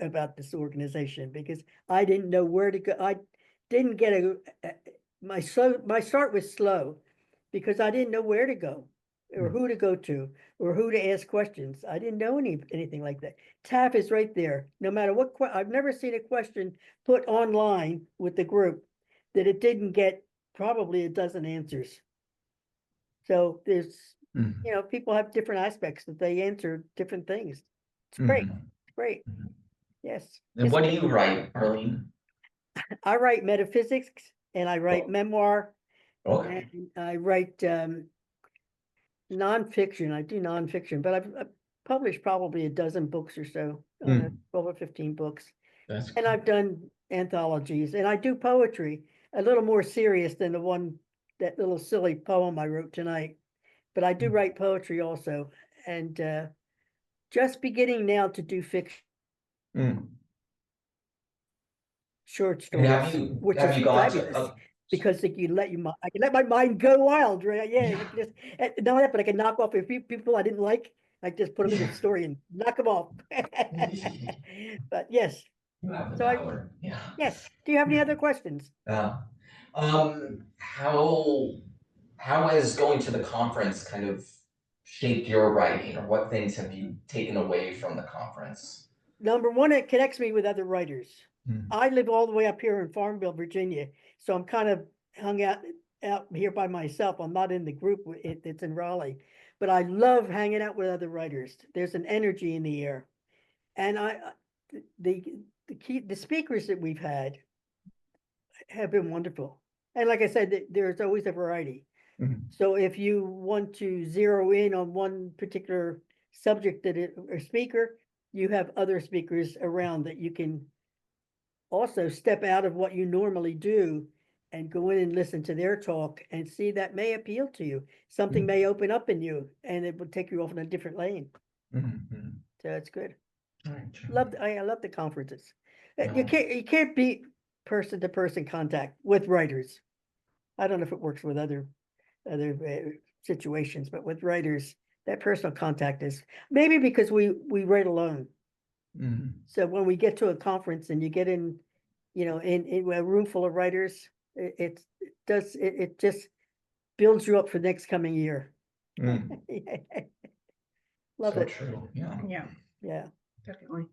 Speaker 4: about this organization, because I didn't know where to go. I didn't get my start was slow because I didn't know where to go or who to go to or who to ask questions. I didn't know anything like that. TAF is right there. No matter what, I've never seen a question put online with the group that it didn't get probably a dozen answers. So there's, people have different aspects that they answer different things. It's great. It's great. Yes.
Speaker 13: And what do you write, Arlene?
Speaker 4: I write metaphysics, and I write memoir.
Speaker 13: Okay.
Speaker 4: And I write Nonfiction, I do nonfiction, but I've published probably a dozen books or so, I don't know, 12 or 15 books.
Speaker 13: That's
Speaker 4: And I've done anthologies, and I do poetry, a little more serious than that little silly poem I wrote tonight. But I do write poetry also, and just beginning now to do fiction, short
Speaker 13: And
Speaker 4: stories, which
Speaker 13: have
Speaker 4: is
Speaker 13: you gone
Speaker 4: fabulous.
Speaker 13: to?
Speaker 4: Because I can let my mind go wild, right? Yeah, I can just, not that, but I can knock off a few people I didn't like. I just put them in the story and knock them off. But yes,
Speaker 13: You have the
Speaker 4: so
Speaker 13: power. Yeah.
Speaker 4: yes. Do you have any other questions?
Speaker 13: How has going to the conference kind of shaped your writing, or what things have you taken away from the conference?
Speaker 4: Number one, it connects me with other writers.
Speaker 13: Hmm.
Speaker 4: I live all the way up here in Farmville, Virginia, so I'm kind of hung out here by myself. I'm not in the group. It's in Raleigh, but I love hanging out with other writers. There's an energy in the air, and the speakers that we've had have been wonderful. And like I said, there's always a variety.
Speaker 13: Mhm.
Speaker 4: So if you want to zero in on one particular subject or speaker, you have other speakers around that you can also step out of what you normally do and go in and listen to their talk and see that may appeal to you. Something may open up in you and it will take you off in a different lane.
Speaker 13: Mm-hmm.
Speaker 4: So it's good.
Speaker 13: All right,
Speaker 4: I love the conferences.
Speaker 13: Yeah.
Speaker 4: You can't beat person to person contact with writers. I don't know if it works with other situations, but with writers, that personal contact is maybe because we write alone.
Speaker 13: Mm-hmm.
Speaker 4: So when we get to a conference and you get in, in a room full of writers, it just builds you up for next coming year. Love
Speaker 13: So
Speaker 4: it.
Speaker 13: true. Yeah.
Speaker 12: Yeah,
Speaker 4: Yeah.
Speaker 12: definitely.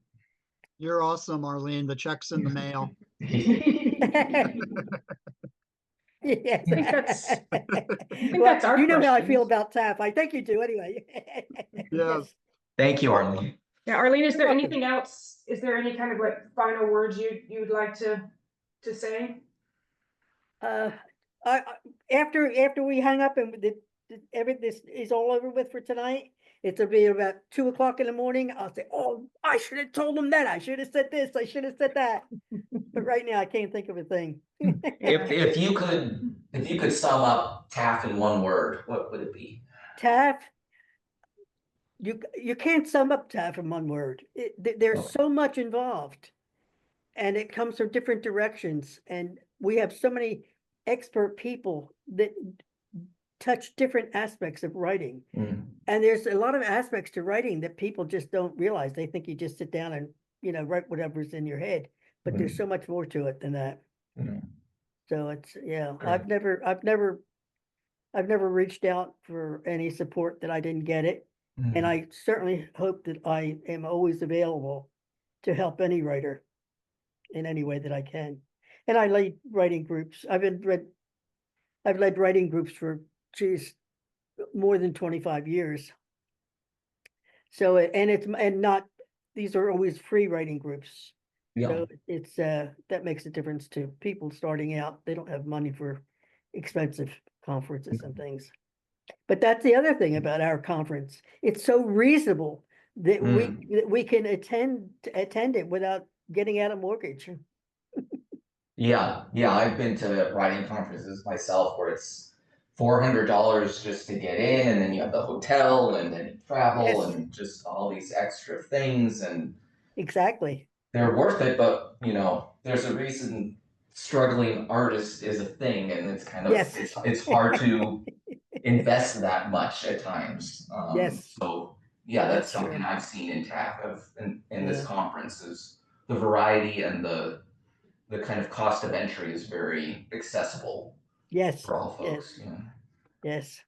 Speaker 1: You're awesome, Arlene. The check's in the mail.
Speaker 4: Yes.
Speaker 12: I think that's
Speaker 4: Well,
Speaker 12: our
Speaker 4: you know how I feel
Speaker 12: questions.
Speaker 4: about TAF. I think you do anyway.
Speaker 1: Yes.
Speaker 13: Thank you, Arlene.
Speaker 12: Yeah, Arlene, is
Speaker 4: You're
Speaker 12: there
Speaker 4: welcome.
Speaker 12: anything else? Is there any kind of like final words you would like to say?
Speaker 4: After we hang up and this is all over with for tonight, it'll be about 2 o'clock in the morning. I'll say, oh, I should have told them that. I should have said this. I should have said that. But right now I can't think of a thing.
Speaker 13: If you could sum up TAF in one word, what would it be?
Speaker 4: TAF, you can't sum up TAF in one word. There's so much involved, and it comes from different directions. And we have so many expert people that touch different aspects of writing.
Speaker 13: Mm.
Speaker 4: And there's a lot of aspects to writing that people just don't realize. They think you just sit down and, write whatever's in your head, but there's so much more to it than that.
Speaker 13: Mm.
Speaker 4: So it's,
Speaker 13: Great.
Speaker 4: I've never reached out for any support that I didn't get it.
Speaker 13: Mm.
Speaker 4: And I certainly hope that I am always available to help any writer in any way that I can. And I lead writing groups. I've led writing groups for, more than 25 years. So, these are always free writing groups.
Speaker 13: Yeah.
Speaker 4: So it's, that makes a difference to people starting out. They don't have money for expensive conferences and things. But that's the other thing about our conference. It's so reasonable that we can attend it without getting out a mortgage.
Speaker 13: Yeah, I've been to writing conferences myself where it's $400 just to get in, and then you have the hotel, and then travel,
Speaker 4: Yes.
Speaker 13: and just all these extra things, and
Speaker 4: Exactly.
Speaker 13: they're worth it. But there's a reason struggling artist is a thing, and it's kind of
Speaker 4: Yes.
Speaker 13: it's hard to invest that much at times.
Speaker 4: Yes.
Speaker 13: So yeah, that's
Speaker 4: That's true.
Speaker 13: something I've seen in TAF in this
Speaker 4: Yeah.
Speaker 13: conference is the variety and the kind of cost of entry is very accessible
Speaker 4: Yes.
Speaker 13: for all
Speaker 4: Yes.
Speaker 13: folks. Yeah.
Speaker 4: Yes.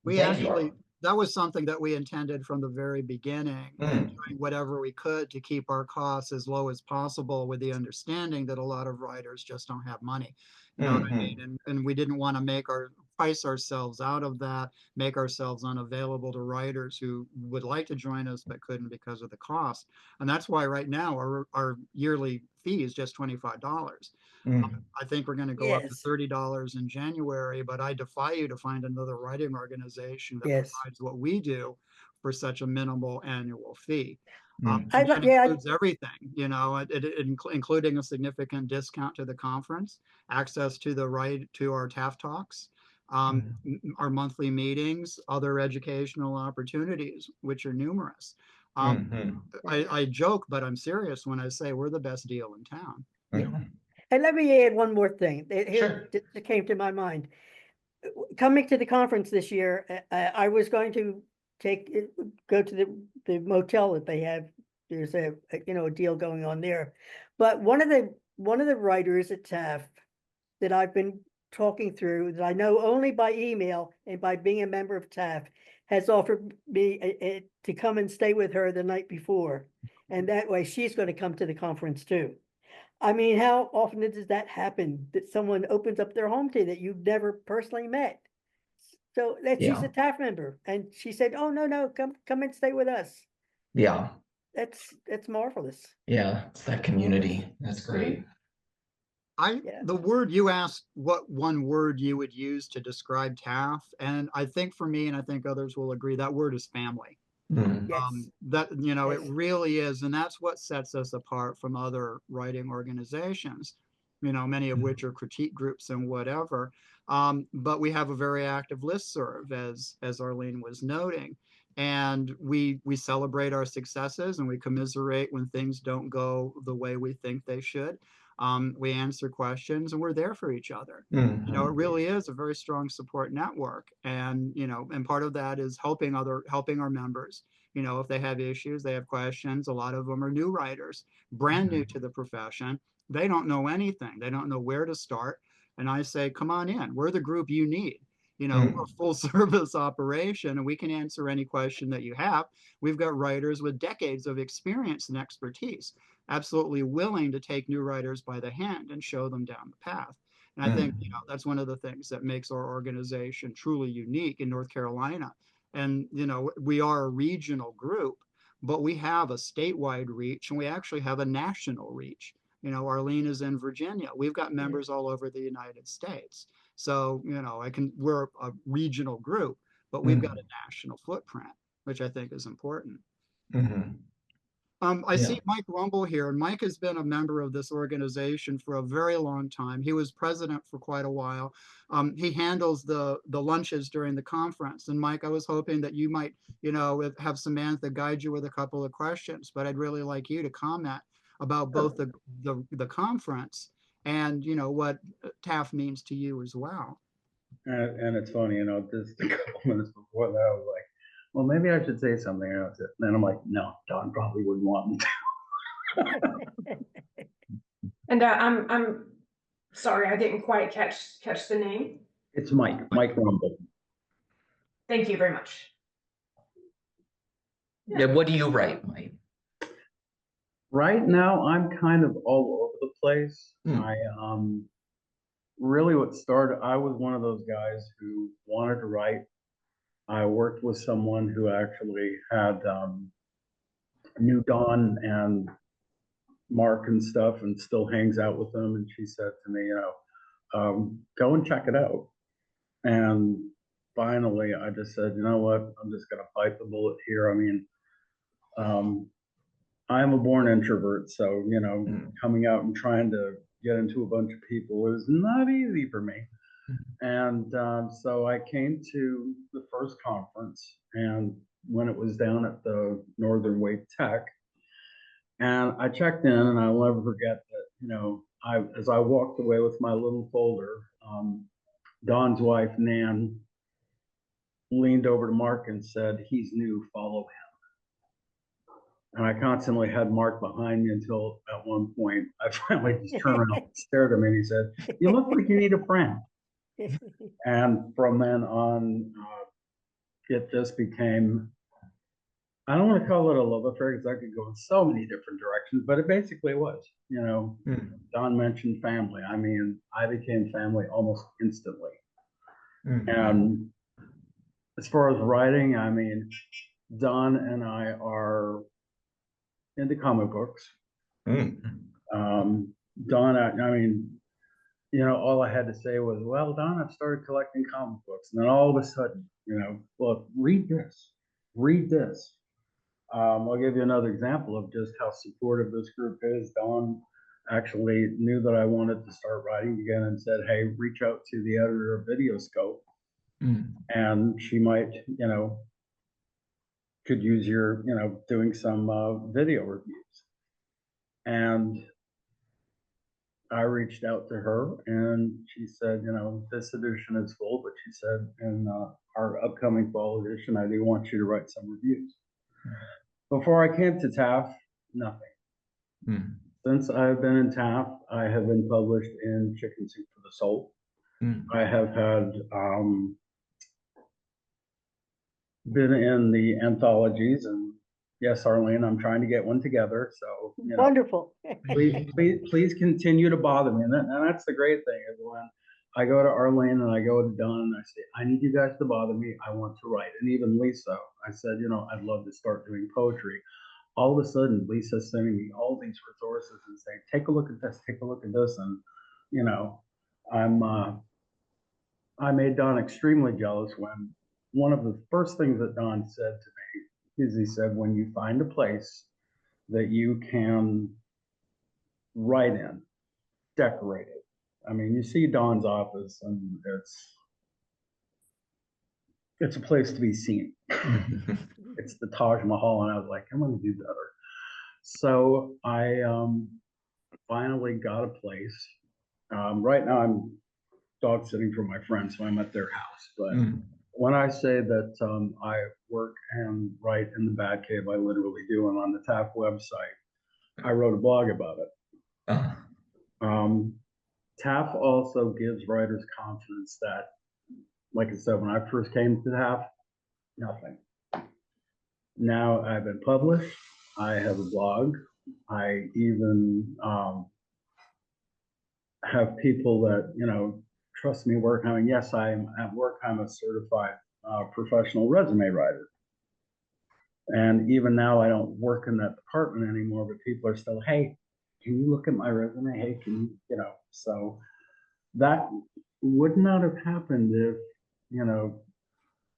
Speaker 1: We
Speaker 13: Thank you,
Speaker 1: actually,
Speaker 13: Arlen.
Speaker 1: that was something that we intended from the very beginning, and doing whatever we could to keep our costs as low as possible, with the understanding that a lot of writers just don't have money. You know what I mean? And we didn't want to price ourselves out of that, make ourselves unavailable to writers who would like to join us but couldn't because of the cost. And that's why right now our yearly fee is just $25. I think we're going to go up to $30 in January, but I defy you to find another writing organization that provides what we do for such a minimal annual fee. And that includes everything, you know, including a significant discount to the conference, access to to our TAF talks, our monthly meetings, other educational opportunities, which are numerous. I joke, but I'm serious when I say we're the best deal in town.
Speaker 4: And let me add one more thing. It came to my mind. Coming to the conference this year, I was going to go to the motel that they have. There's a deal going on there. But one of the writers at TAF that I've been talking through, that I know only by email and by being a member of TAF, has offered me to come and stay with her the night before. And that way she's going to come to the conference too. I mean, how often does that happen, that someone opens up their home to you that you've never personally met? So she's a TAF member, and she said, "Oh, no, come and stay with us."
Speaker 13: Yeah.
Speaker 4: That's marvelous.
Speaker 13: Yeah, it's that community. That's great.
Speaker 1: The word you asked, what one word you would use to describe TAF, and I think for me, and I think others will agree, that word is family. That, you know, it really is, and that's what sets us apart from other writing organizations, you know, many of which are critique groups and whatever. But we have a very active listserv, as Arlene was noting, and we celebrate our successes and we commiserate when things don't go the way we think they should. We answer questions and we're there for each other. You know, it really is a very strong support network. And, you know, and part of that is helping our members. You know, if they have issues, they have questions. A lot of them are new writers, brand new to the profession. They don't know anything. They don't know where to start. And I say, come on in. We're the group you need. You know, we're a full service operation and we can answer any question that you have. We've got writers with decades of experience and expertise, absolutely willing to take new writers by the hand and show them down the path. And I think, you know, that's one of the things that makes our organization truly unique in North Carolina. And, you know, we are a regional group, but we have a statewide reach and we actually have a national reach. You know, Arlene is in Virginia. We've got members all over the United States. So, you know, we're a regional group, but we've got a national footprint, which I think is important. I see Mike Rumble here, and Mike has been a member of this organization for a very long time. He was president for quite a while. He handles the lunches during the conference. And Mike, I was hoping that you might, you know, have Samantha guide you with a couple of questions, but I'd really like you to comment about both the conference and, you know, what TAF means to you as well.
Speaker 14: And it's funny, you know, just a couple minutes before that, I was like, well, maybe I should say something else. And then I'm like, no, Don probably wouldn't want me to.
Speaker 12: And I'm sorry, I didn't quite catch the name.
Speaker 14: It's Mike Rumble.
Speaker 12: Thank you very much.
Speaker 13: Yeah, what do you write, Mike?
Speaker 14: Right now, I'm kind of all over the place. I really what started, I was one of those guys who wanted to write. I worked with someone who actually had knew Don and Mark and stuff and still hangs out with them. And she said to me, you know, go and check it out. And finally, I just said, you know what, I'm just going to bite the bullet here. I mean, I'm a born introvert, so, you know, coming out and trying to get into a bunch of people is not easy for me. And so I came to the first conference, and when it was down at the Northern Wake Tech, and I checked in, and I'll never forget that, you know, as I walked away with my little folder, Don's wife, Nan, leaned over to Mark and said, "He's new, follow him." And I constantly had Mark behind me until at one point I finally just turned around and stared at him, and he said, "You look like you need a friend." And from then on, it just became, I don't want to call it a love affair because I could go in so many different directions, but it basically was, you know, Don mentioned family. I mean, I became family almost instantly. And as far as writing, I mean, Don and I are into comic books. Don, I mean, you know, all I had to say was, well, Don, I've started collecting comic books. And then all of a sudden, you know, well, read this, read this. I'll give you another example of just how supportive this group is. Dawn actually knew that I wanted to start writing again and said, hey, reach out to the editor of Videoscope. And she might, you know, could use your, you know, doing some video reviews. And I reached out to her and she said, you know, this edition is full, but she said, in our upcoming fall edition, I do want you to write some reviews. Before I came to TAF, nothing. Since I've been in TAF, I have been published in Chicken Soup for the Soul. I have had been in the anthologies, and yes, Arlene, I'm trying to get one together. So you know,
Speaker 4: Wonderful.
Speaker 14: please continue to bother me, and that's the great thing is when I go to Arlene and I go to Don and I say, I need you guys to bother me. I want to write, and even Lisa, I said, you know, I'd love to start doing poetry. All of a sudden, Lisa's sending me all these resources and saying, take a look at this, take a look at this, and you know, I made Don extremely jealous when one of the first things that Don said to me is he said, when you find a place that you can write in, decorate it. I mean, you see Don's office and it's a place to be seen. It's the Taj Mahal, and I was like, I'm gonna do better. So I finally got a place. Right now I'm dog sitting for my friends, so I'm at their house. But when I say that I work and write in the Batcave, I literally do. And on the TAF website, I wrote a blog about it. TAF also gives writers confidence that, like I said, when I first came to TAF, nothing. Now I've been published. I have a blog. I even have people that, you know, trust me working. I mean, yes, I'm at work. I'm a certified professional resume writer. And even now I don't work in that department anymore, but people are still, hey, can you look at my resume? Hey, can you, you know, so that would not have happened if, you know,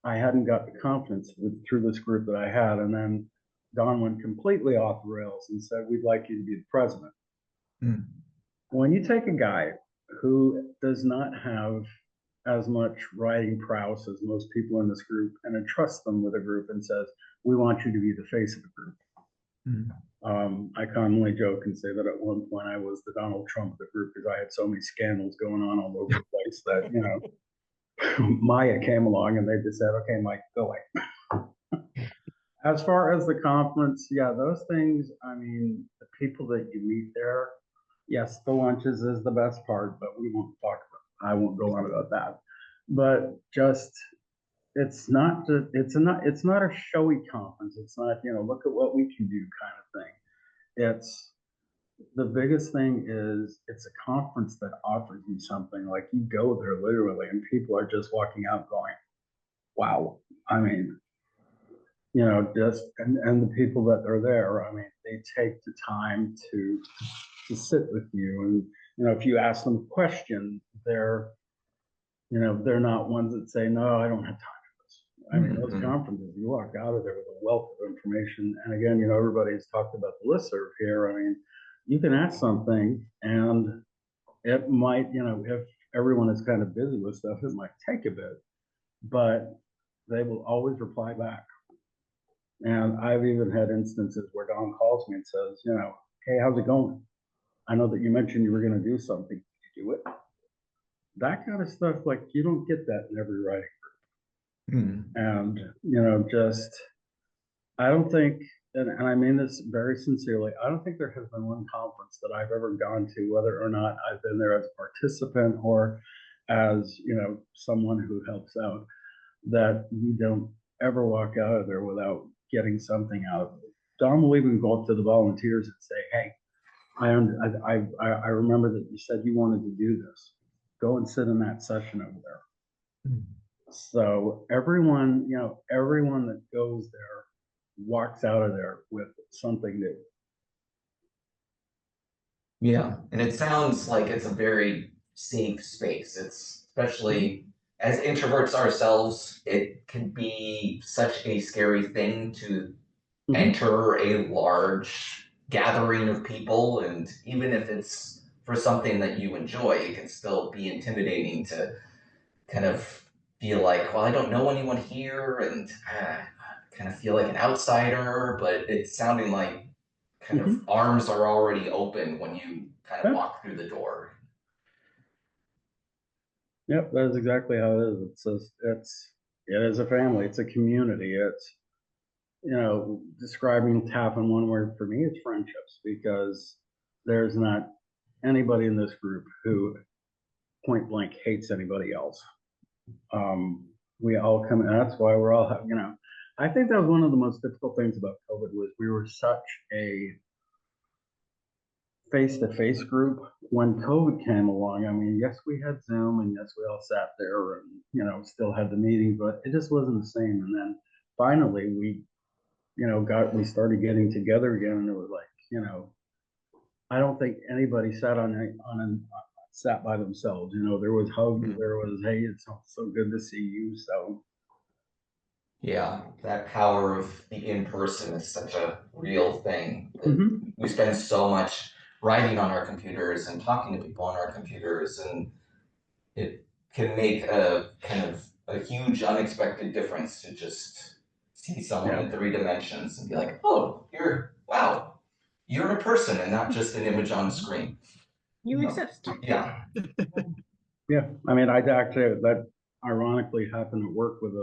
Speaker 14: I hadn't got the confidence through this group that I had. And then Don went completely off the rails and said, we'd like you to be the president. When you take a guy who does not have as much writing prowess as most people in this group and entrusts them with a group and says, we want you to be the face of the group. I commonly joke and say that at one point I was the Donald Trump of the group because I had so many scandals going on all over the place that, you know, Maya came along and they just said, okay, Mike, go away. As far as the conference, yeah, those things, I mean, the people that you meet there, yes, the lunches is the best part, but we won't talk about, I won't go on about that. But just, it's not a showy conference. It's not, you know, look at what we can do kind of thing. It's, the biggest thing is it's a conference that offers you something. Like you go there literally and people are just walking out going, wow. I mean, you know, just, and the people that are there, I mean, they take the time to sit with you. And, you know, if you ask them a question, they're, you know, they're not ones that say, no, I don't have time for this. I mean, those conferences, you walk out of there with a wealth of information. And again, you know, everybody's talked about the listserv here. I mean, you can ask something and it might, you know, if everyone is kind of busy with stuff, it might take a bit, but they will always reply back. And I've even had instances where Don calls me and says, you know, hey, how's it going? I know that you mentioned you were going to do something. Did you do it? That kind of stuff, like you don't get that in every writing group. And, you know, just, I don't think, and I mean this very sincerely, I don't think there has been one conference that I've ever gone to, whether or not I've been there as a participant or as, you know, someone who helps out, that you don't ever walk out of there without getting something out of it. Don will even go up to the volunteers and say, hey, I remember that you said you wanted to do this. Go and sit in that session over there. So everyone, you know, everyone that goes there walks out of there with something new.
Speaker 13: Yeah, and it sounds like it's a very safe space. It's especially as introverts ourselves, it can be such a scary thing to enter a large gathering of people. And even if it's for something that you enjoy, it can still be intimidating to kind of feel like, well, I don't know anyone here, and kind of feel like an outsider. But it's sounding like kind of arms are already open when you kind of walk through the door.
Speaker 14: Yep, that is exactly how it is. It is a family. It's a community. It's, describing TAF in one word for me, it's friendships, because there's not anybody in this group who point blank hates anybody else. We all come, and that's why we're all, I think that was one of the most difficult things about COVID was we were such a face-to-face group. When COVID came along, I mean, yes, we had Zoom, and yes, we all sat there and, still had the meeting, but it just wasn't the same. And then finally we, we started getting together again, and it was like, I don't think anybody sat sat by themselves. There was hugs, there was, hey, it's so good to see you. So
Speaker 13: yeah, that power of the in-person is such a real thing. We spend so much writing on our computers and talking to people on our computers, and it can make a kind of a huge unexpected difference to just see someone in 3 dimensions and be like, oh, you're a person and not just an image on a screen.
Speaker 12: You exist.
Speaker 13: Yeah.
Speaker 14: Yeah, I mean, that ironically happened at work with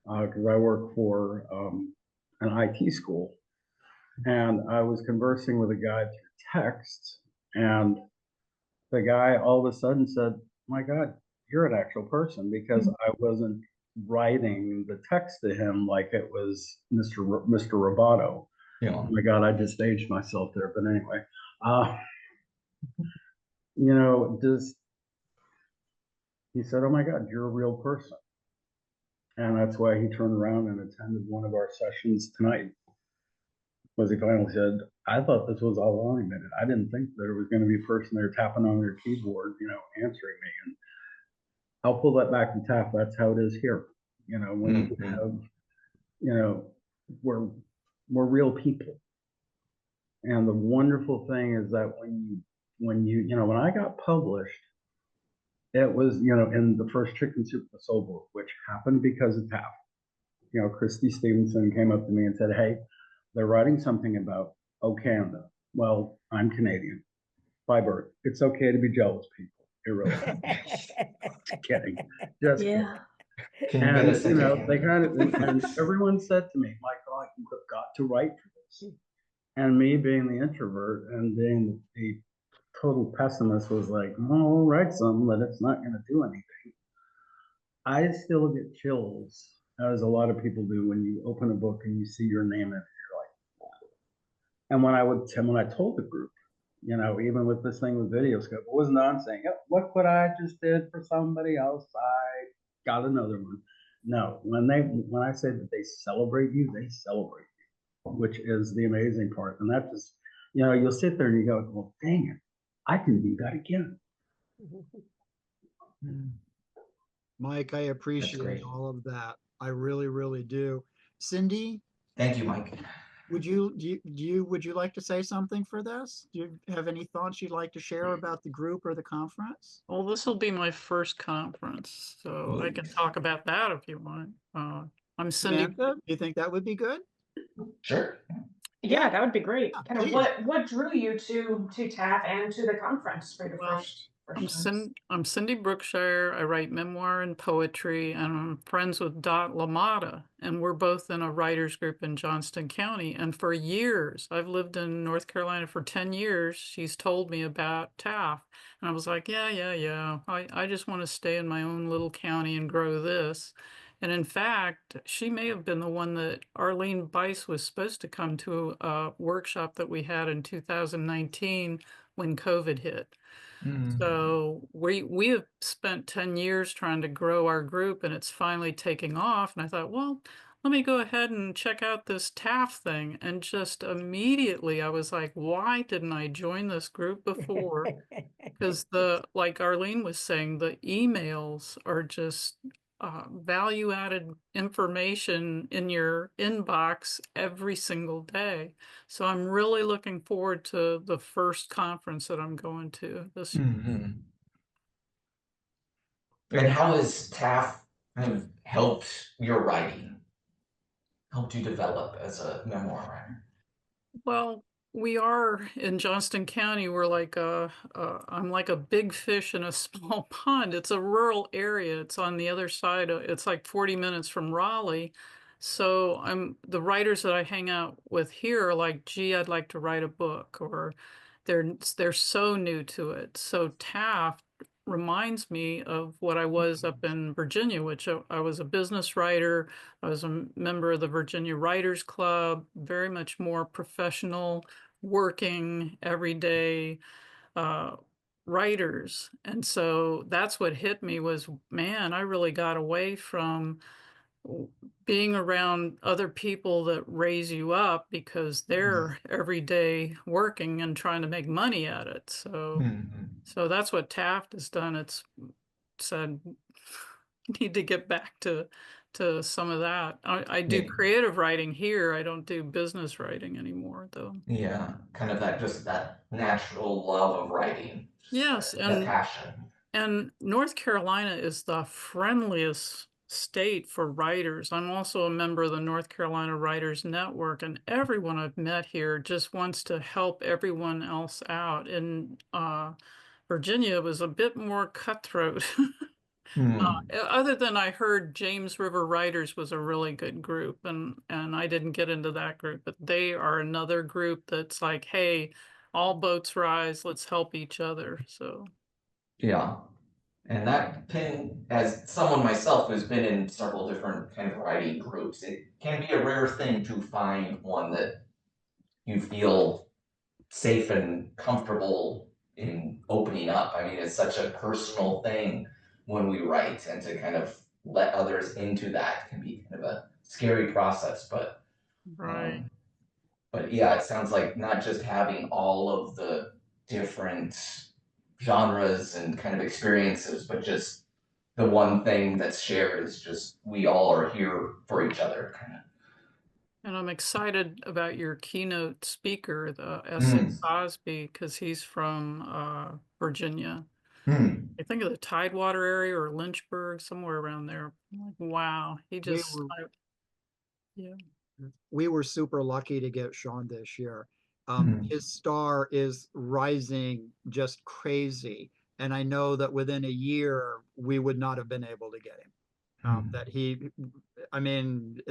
Speaker 14: because I work for an IT school, and I was conversing with a guy through text, and the guy all of a sudden said, my God, you're an actual person, because I wasn't writing the text to him like it was Mr. Roboto.
Speaker 13: Yeah.
Speaker 14: Oh my God, I just aged myself there. But anyway, he said, oh my God, you're a real person. And that's why he turned around and attended one of our sessions tonight. Was he finally said, I thought this was all animated. I didn't think there was going to be a person there tapping on their keyboard, answering me. And I'll pull that back to TAF. That's how it is here. When you have, we're real people. And the wonderful thing is that when I got published, it was, in the first Chicken Soup for the Soul book, which happened because of TAF. Christy Stevenson came up to me and said, hey, they're writing something about, Canada. Well, I'm Canadian by birth. It's okay to be jealous, people. It really is. Just kidding. Just kidding. And, they kind of, and everyone said to me, Michael, you've got to write for this. And me being the introvert and being the total pessimist was like, I'll write something, but it's not going to do anything. I still get chills, as a lot of people do, when you open a book and you see your name in it. You're like, wow. And when I told the group, even with this thing with Videoscope, it wasn't on saying, look what I just did for somebody else. I got another one. No, when I say that they celebrate you, which is the amazing part. And that just, you'll sit there and you go, well, dang it, I can do that again.
Speaker 1: Mike, I appreciate all of that. I really, really do. Cindy?
Speaker 13: Thank you, Mike.
Speaker 1: Would you like to say something for this? Do you have any thoughts you'd like to share about the group or the conference?
Speaker 6: Well, this will be my first conference, so I can talk about that if you want. I'm Cindy.
Speaker 1: Samantha, do you think that would be good?
Speaker 13: Sure.
Speaker 12: Yeah, that would be great.
Speaker 1: Yeah,
Speaker 12: Kind of what drew you to TAF and to the conference for your first
Speaker 6: I'm Cindy Brookshire. I write memoir and poetry, and I'm friends with Dot LaMotta, and we're both in a writers group in Johnston County. And for years, I've lived in North Carolina for 10 years. She's told me about TAF, and I was like, yeah. I just want to stay in my own little county and grow this. And in fact, she may have been the one that Arlene Bice was supposed to come to a workshop that we had in 2019 when COVID hit. So we have spent 10 years trying to grow our group, and it's finally taking off. And I thought, well, let me go ahead and check out this TAF thing. And just immediately I was like, why didn't I join this group before? because like Arlene was saying, the emails are just value added information in your inbox every single day. So I'm really looking forward to the first conference that I'm going to this year.
Speaker 13: Mhm. And how has TAF kind of helped your writing? Helped you develop as a memoir writer?
Speaker 6: Well, we are in Johnston County. We're like I'm like a big fish in a small pond. It's a rural area. It's on the other side. It's like 40 minutes from Raleigh. So the writers that I hang out with here are like, gee, I'd like to write a book, or they're so new to it. So Taft reminds me of what I was up in Virginia, which I was a business writer. I was a member of the Virginia Writers Club, very much more professional, working everyday writers. And so that's what hit me was, man, I really got away from being around other people that raise you up because they're every day working and trying to make money at it. So that's what Taft has done. It's said need to get back to some of that. I do
Speaker 13: Yeah.
Speaker 6: creative writing here. I don't do business writing anymore, though.
Speaker 13: Yeah, kind of that natural love of writing.
Speaker 6: Yes,
Speaker 13: the passion.
Speaker 6: And North Carolina is the friendliest state for writers. I'm also a member of the North Carolina Writers Network, and everyone I've met here just wants to help everyone else out. In Virginia, it was a bit more cutthroat. Other than I heard James River Writers was a really good group, and I didn't get into that group, but they are another group that's like, hey, all boats rise, let's help each other. So
Speaker 13: Yeah. And that can, as someone myself who's been in several different kind of writing groups, it can be a rare thing to find one that you feel safe and comfortable in opening up. I mean, it's such a personal thing when we write, and to kind of let others into that can be kind of a scary process. But
Speaker 6: right.
Speaker 13: But yeah, it sounds like not just having all of the different genres and kind of experiences, but just the one thing that's shared is just we all are here for each other, kind of.
Speaker 6: And I'm excited about your keynote speaker, the S.A. Cosby, because he's from Virginia. I think of the Tidewater area or Lynchburg, somewhere around there. I'm like, wow, he just, yeah.
Speaker 1: We were super lucky to get Sean this year. His star is rising just crazy. And I know that within a year, we would not have been able to get him. I mean,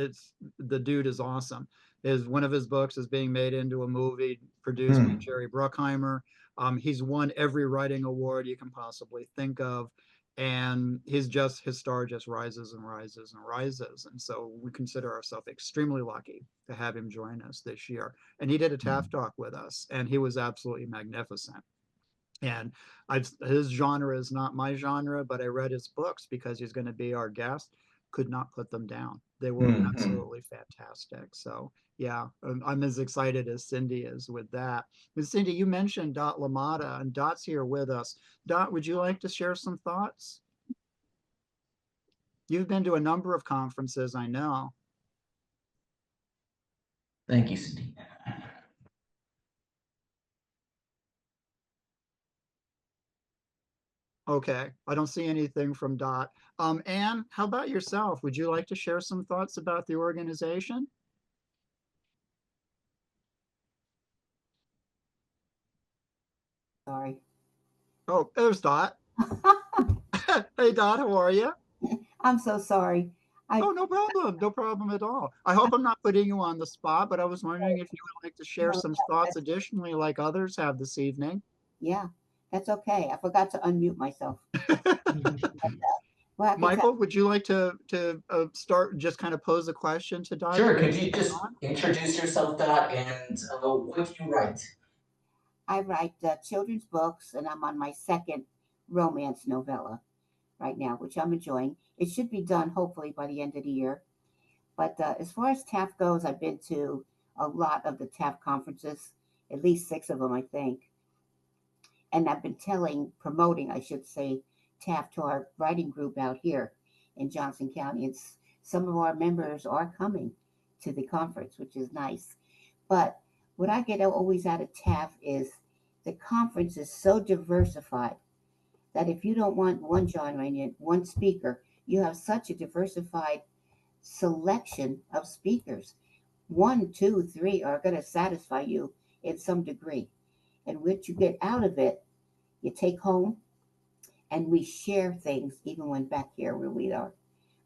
Speaker 1: the dude is awesome. One of his books is being made into a movie produced by Jerry Bruckheimer. He's won every writing award you can possibly think of. And his star just rises and rises and rises. And so we consider ourselves extremely lucky to have him join us this year. And he did a TAF talk with us, and he was absolutely magnificent. And his genre is not my genre, but I read his books because he's going to be our guest. Could not put them down. They were absolutely fantastic. So yeah, I'm as excited as Cindy is with that. And Cindy, you mentioned Dot Lamada, and Dot's here with us. Dot, would you like to share some thoughts? You've been to a number of conferences, I know.
Speaker 13: Thank you, Cindy.
Speaker 1: Okay, I don't see anything from Dot. Anne, how about yourself? Would you like to share some thoughts about the organization?
Speaker 15: Sorry.
Speaker 1: Oh, there's Dot. Hey, Dot, how are you?
Speaker 15: I'm so sorry.
Speaker 1: Oh, no problem. No problem at all. I hope I'm not putting you on the spot, but I was wondering if you would like to share some thoughts additionally, like others have this evening.
Speaker 15: Yeah, that's okay. I forgot to unmute myself. Well,
Speaker 1: Michael, would you like to start, just kind of pose a question to Dot?
Speaker 13: Sure. Could you just introduce yourself, Dot, and what do you write?
Speaker 15: I write children's books, and I'm on my second romance novella right now, which I'm enjoying. It should be done hopefully by the end of the year. But as far as TAF goes, I've been to a lot of the TAF conferences, at least 6 of them, I think. And I've been promoting, I should say, TAF to our writing group out here in Johnson County. And some of our members are coming to the conference, which is nice. But what I get always out of TAF is the conference is so diversified that if you don't want one genre and one speaker, you have such a diversified selection of speakers. 1, 2, 3 are going to satisfy you in some degree. And what you get out of it, you take home, and we share things even when back here where we are,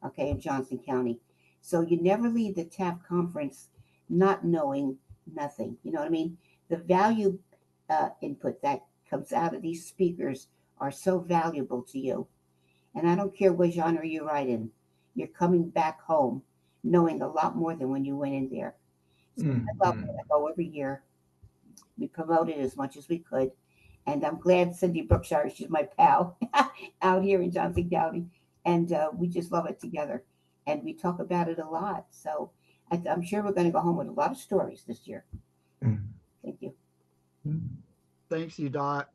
Speaker 15: okay, in Johnson County. So you never leave the TAF conference not knowing nothing. You know what I mean? The value input that comes out of these speakers are so valuable to you. And I don't care what genre you write in, you're coming back home knowing a lot more than when you went in there. So I love it. I go every year. We promoted as much as we could. And I'm glad Cindy Brookshire, she's my pal out here in Johnson County. And we just love it together. And we talk about it a lot. So I'm sure we're going to go home with a lot of stories this year. Thank you.
Speaker 1: Thanks, you, Dot.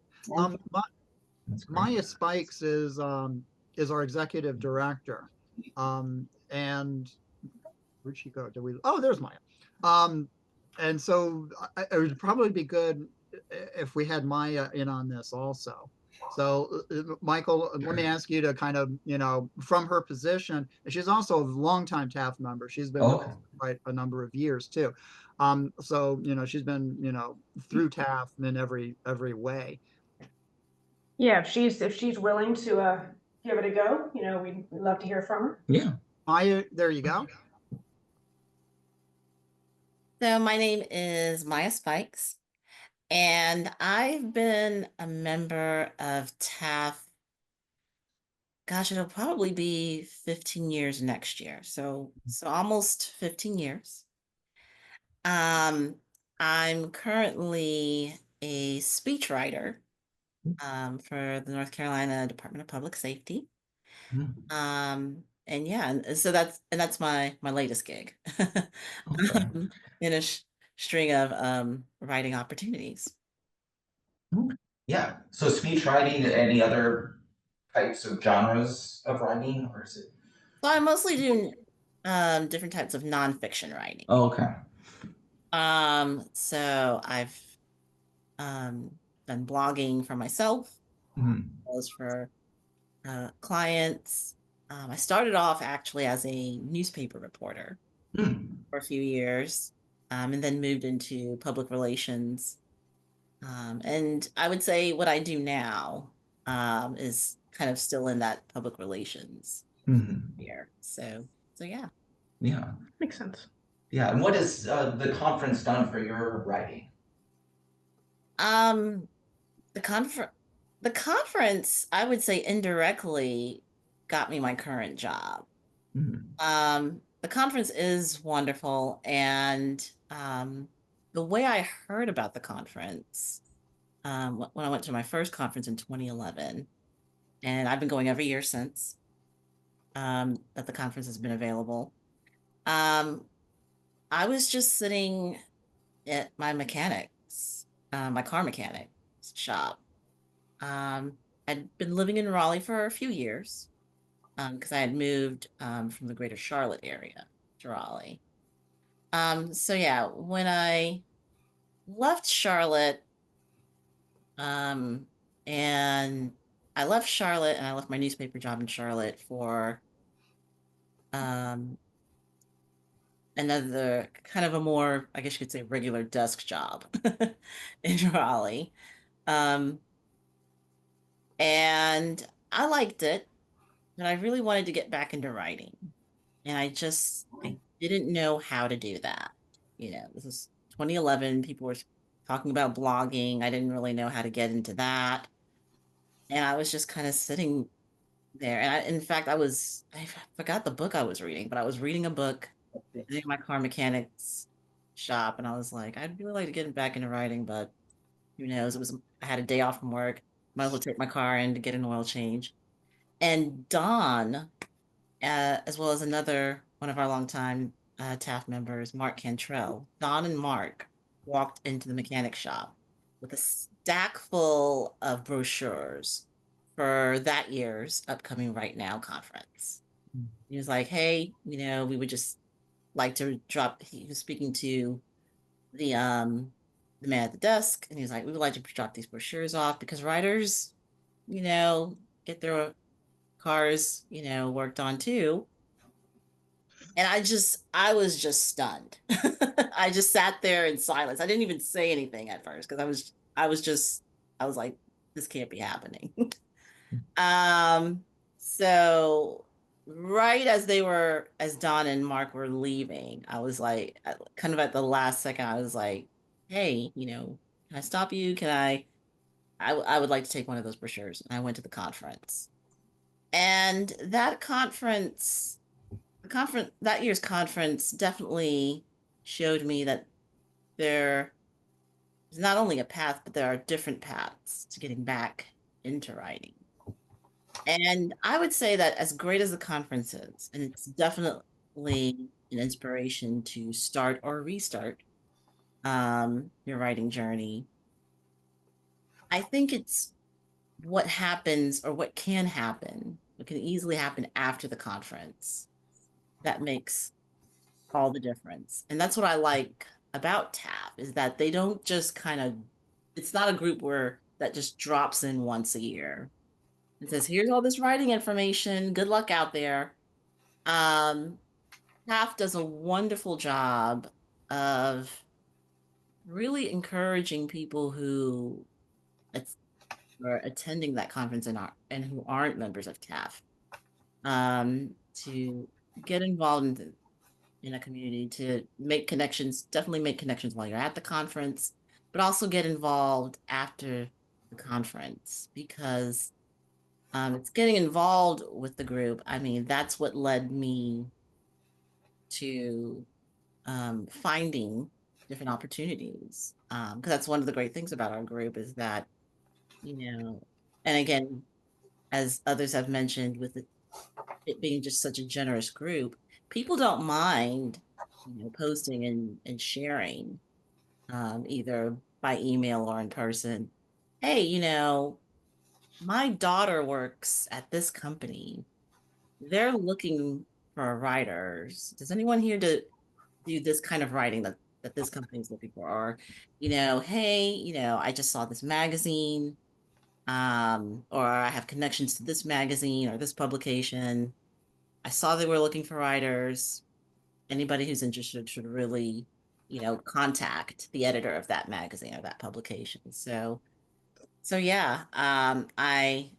Speaker 1: Maya Spikes is our executive director. And where'd she go? Oh, there's Maya. And so it would probably be good if we had Maya in on this also. So Michael, let me ask you to kind of, from her position, she's also a longtime TAF member. She's been with us for quite a number of years too. So, she's been, through TAF in every way.
Speaker 12: Yeah, if she's willing to give it a go, we'd love to hear from her.
Speaker 13: Yeah.
Speaker 1: Maya, there you go.
Speaker 16: So my name is Maya Spikes, and I've been a member of TAF. Gosh, it'll probably be 15 years next year. So almost 15 years. I'm currently a speechwriter for the North Carolina Department of Public Safety. And yeah, and so that's my latest gig in a string of writing opportunities.
Speaker 13: Yeah. So speech writing, any other types of genres of writing, or is it?
Speaker 16: So I mostly do different types of nonfiction writing.
Speaker 13: Oh, okay.
Speaker 16: So I've done blogging for myself, as well as for clients. I started off actually as a newspaper reporter for a few years, and then moved into public relations. And I would say what I do now is kind of still in that public relations here. So yeah.
Speaker 13: Yeah.
Speaker 12: Makes sense.
Speaker 13: Yeah. And what has the conference done for your writing?
Speaker 16: The conference, I would say indirectly got me my current job. The conference is wonderful. And the way I heard about the conference, when I went to my first conference in 2011, and I've been going every year since that the conference has been available. I was just sitting at my my car mechanic's shop. I'd been living in Raleigh for a few years because I had moved from the greater Charlotte area to Raleigh. So yeah, when I left Charlotte, and I left my newspaper job in Charlotte for another kind of a more, I guess you could say, regular desk job in Raleigh. And I liked it, but I really wanted to get back into writing. And I didn't know how to do that. This is 2011. People were talking about blogging. I didn't really know how to get into that. And I was just kind of sitting there. And in fact, I forgot the book I was reading, but I was reading a book in my car mechanic's shop. And I was like, I'd really like to get back into writing, but who knows? I had a day off from work. Might as well take my car in to get an oil change. And Don, as well as another one of our longtime TAF members, Mark Cantrell, Don and Mark walked into the mechanic shop with stack full of brochures for that year's upcoming Right Now conference. He was like, hey, we would just like to drop, he was speaking to the man at the desk, and he was like, we would like to drop these brochures off because writers, get their cars, worked on too. And I was just stunned. I just sat there in silence. I didn't even say anything at first because I was like, this can't be happening. So right as Don and Mark were leaving, I was like, kind of at the last second, I was like, hey, can I stop you? I would like to take one of those brochures. And I went to the conference. And that that year's conference definitely showed me that there is not only a path, but there are different paths to getting back into writing. And I would say that as great as the conference is, and it's definitely an inspiration to start or restart your writing journey, I think it's what happens or what can happen, what can easily happen after the conference that makes all the difference. And that's what I like about TAF is that they don't just it's not a group that just drops in once a year. It says, here's all this writing information. Good luck out there. TAF does a wonderful job of really encouraging people who are attending that conference and who aren't members of TAF to get involved in a community, to make connections, definitely make connections while you're at the conference, but also get involved after the conference because it's getting involved with the group. I mean, that's what led me to finding different opportunities. Because that's one of the great things about our group is that, and again, as others have mentioned, with it being just such a generous group, people don't mind, posting and sharing, either by email or in person. Hey, my daughter works at this company. They're looking for writers. Does anyone here do this kind of writing that this company is looking for? Or, hey, I just saw this magazine, or I have connections to this magazine or this publication. I saw they were looking for writers. Anybody who's interested should really, contact the editor of that magazine or that publication. So yeah, I'm a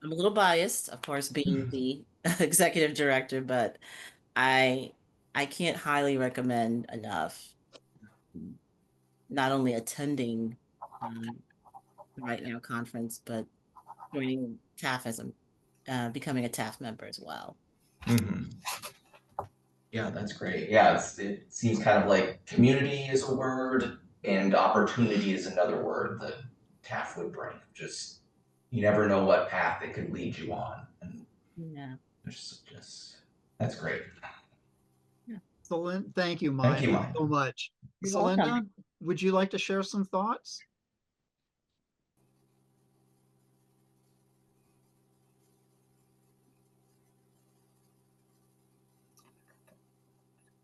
Speaker 16: little biased, of course, being the executive director, but I can't highly recommend enough not only attending the Right Now conference, but joining TAF as becoming a TAF member as well.
Speaker 13: Mm-hmm. Yeah, that's great. Yeah, it seems kind of like community is a word and opportunity is another word that TAF would bring. Just, you never know what path it could lead you on. And
Speaker 16: yeah,
Speaker 13: that's great.
Speaker 1: Excellent. Thank you,
Speaker 13: Thank you,
Speaker 1: Mike,
Speaker 13: Mike.
Speaker 1: so much.
Speaker 16: You're
Speaker 1: Celinda,
Speaker 16: welcome.
Speaker 1: would you like to share some thoughts?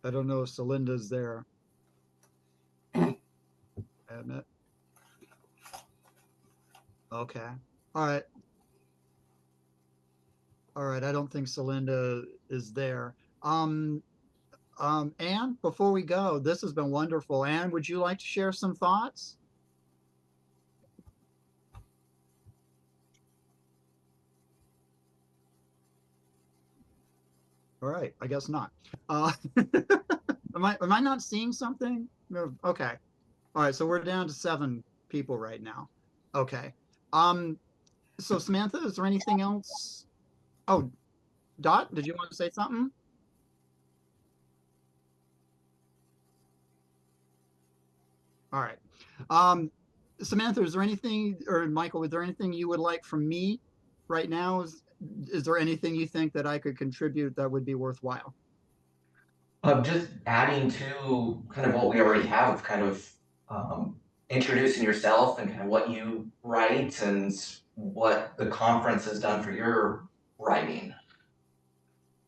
Speaker 1: I don't know if Celinda's there. Admit. Okay. All right. All right. I don't think Celinda is there. Anne, before we go, this has been wonderful. Anne, would you like to share some thoughts? All right. I guess not. Am I not seeing something? No. Okay. All right. So we're down to 7 people right now. Okay. So Samantha, is there anything else? Oh, Dot, did you want to say something? All right. Samantha, is there anything, or Michael, is there anything you would like from me right now? Is there anything you think that I could contribute that would be worthwhile?
Speaker 13: Just adding to kind of what we already have, kind of introducing yourself and kind of what you write and what the conference has done for your writing.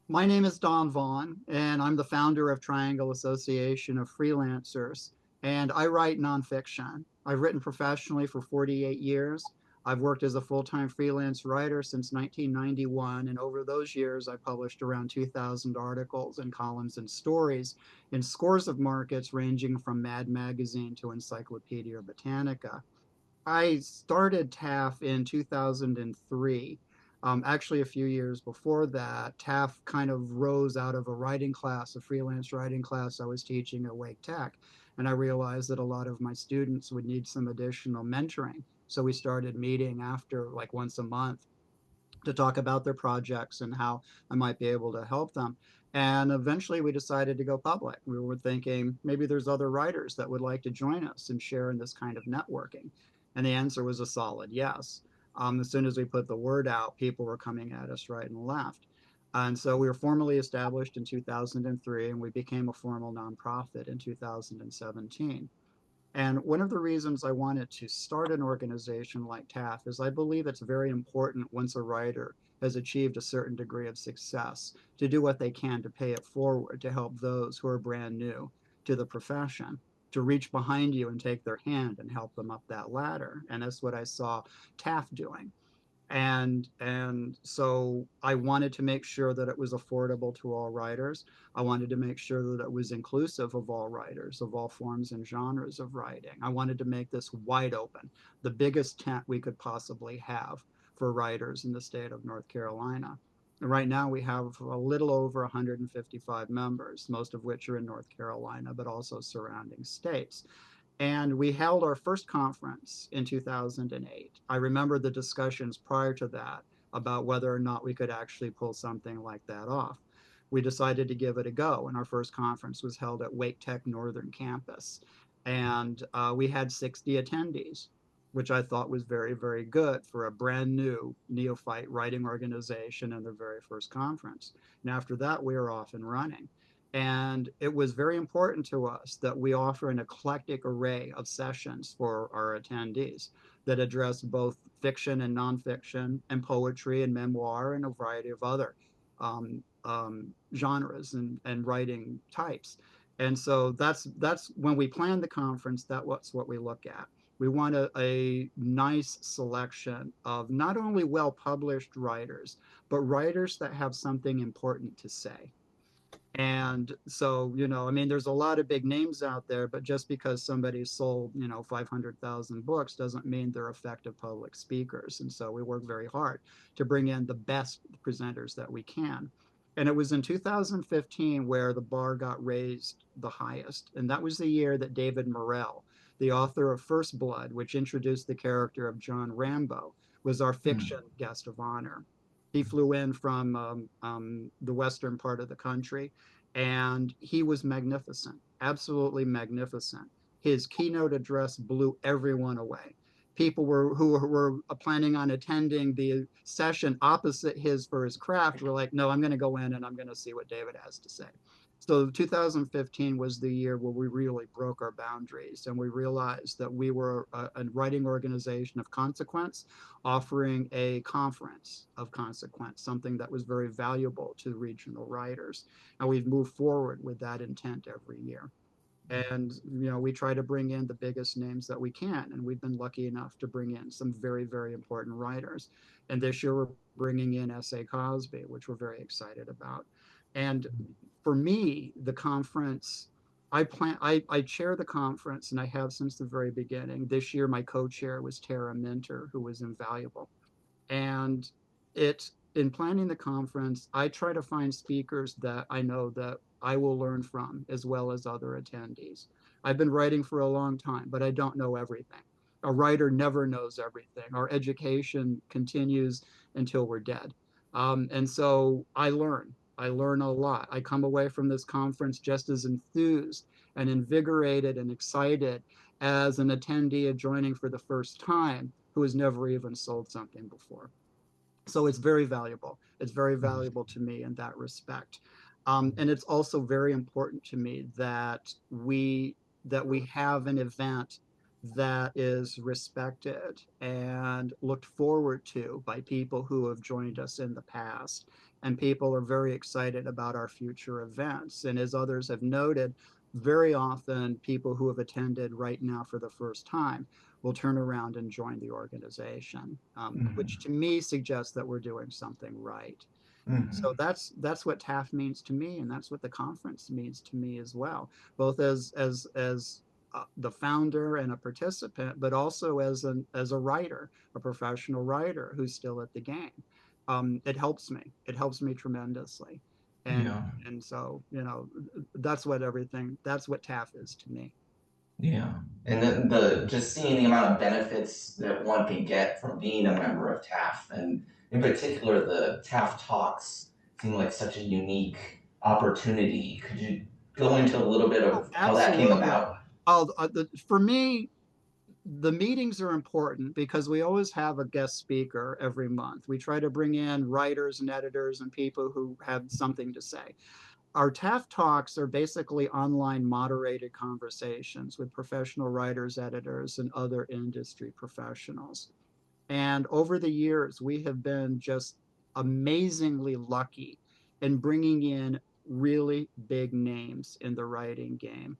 Speaker 1: My name is Don Vaughn, and I'm the founder of Triangle Association of Freelancers, and I write nonfiction. I've written professionally for 48 years. I've worked as a full-time freelance writer since 1991, and over those years, I published around 2,000 articles and columns and stories in scores of markets ranging from Mad Magazine to Encyclopedia Britannica. I started TAF in 2003. Actually, a few years before that, TAF kind of rose out of a writing class, a freelance writing class I was teaching at Wake Tech. And I realized that a lot of my students would need some additional mentoring. So we started meeting after like once a month to talk about their projects and how I might be able to help them. And eventually we decided to go public. We were thinking maybe there's other writers that would like to join us and share in this kind of networking. And the answer was a solid yes. As soon as we put the word out, people were coming at us right and left. And so we were formally established in 2003, and we became a formal nonprofit in 2017. And one of the reasons I wanted to start an organization like TAF is I believe it's very important once a writer has achieved a certain degree of success to do what they can to pay it forward, to help those who are brand new to the profession, to reach behind you and take their hand and help them up that ladder. And that's what I saw TAF doing. And so I wanted to make sure that it was affordable to all writers. I wanted to make sure that it was inclusive of all writers, of all forms and genres of writing. I wanted to make this wide open, the biggest tent we could possibly have for writers in the state of North Carolina. And right now we have a little over 155 members, most of which are in North Carolina, but also surrounding states. And we held our first conference in 2008. I remember the discussions prior to that about whether or not we could actually pull something like that off. We decided to give it a go, and our first conference was held at Wake Tech Northern Campus. And we had 60 attendees, which I thought was very, very good for a brand new neophyte writing organization and their very first conference. And after that, we were off and running. And it was very important to us that we offer an eclectic array of sessions for our attendees that address both fiction and nonfiction and poetry and memoir and a variety of other genres and writing types. And so that's when we plan the conference, that's what we look at. We want a nice selection of not only well-published writers, but writers that have something important to say. And so, I mean, there's a lot of big names out there, but just because somebody sold, 500,000 books doesn't mean they're effective public speakers. And so we work very hard to bring in the best presenters that we can. And it was in 2015 where the bar got raised the highest. And that was the year that David Morrell, the author of First Blood, which introduced the character of John Rambo, was our fiction guest of honor. He flew in from the western part of the country, and he was magnificent, absolutely magnificent. His keynote address blew everyone away. People who were planning on attending the session opposite his for his craft were like, no, I'm going to go in and I'm going to see what David has to say. So 2015 was the year where we really broke our boundaries and we realized that we were a writing organization of consequence, offering a conference of consequence, something that was very valuable to regional writers. And we've moved forward with that intent every year. And, we try to bring in the biggest names that we can. And we've been lucky enough to bring in some very, very important writers. And this year we're bringing in S.A. Cosby, which we're very excited about. And for me, the conference, I chair the conference and I have since the very beginning. This year, my co-chair was Tara Minter, who was invaluable. And in planning the conference, I try to find speakers that I know that I will learn from as well as other attendees. I've been writing for a long time, but I don't know everything. A writer never knows everything. Our education continues until we're dead. And so I learn a lot. I come away from this conference just as enthused and invigorated and excited as an attendee joining for the first time who has never even sold something before. So it's very valuable. It's very valuable to me in that respect. And it's also very important to me that we have an event that is respected and looked forward to by people who have joined us in the past. And people are very excited about our future events. And as others have noted, very often people who have attended right now for the first time will turn around and join the organization, which to me suggests that we're doing something right. So that's what TAF means to me, and that's what the conference means to me as well, both as the founder and a participant, but also as a writer, a professional writer who's still at the game. It helps me. It helps me tremendously. And so, that's what TAF is to me.
Speaker 13: Yeah. And then the just seeing the amount of benefits that one can get from being a member of TAF, and in particular the TAF Talks seem like such a unique opportunity. Could you go into a little bit of how that came about?
Speaker 1: For me, the meetings are important because we always have a guest speaker every month. We try to bring in writers and editors and people who have something to say. Our TAF Talks are basically online moderated conversations with professional writers, editors, and other industry professionals. And over the years, we have been just amazingly lucky in bringing in really big names in the writing game.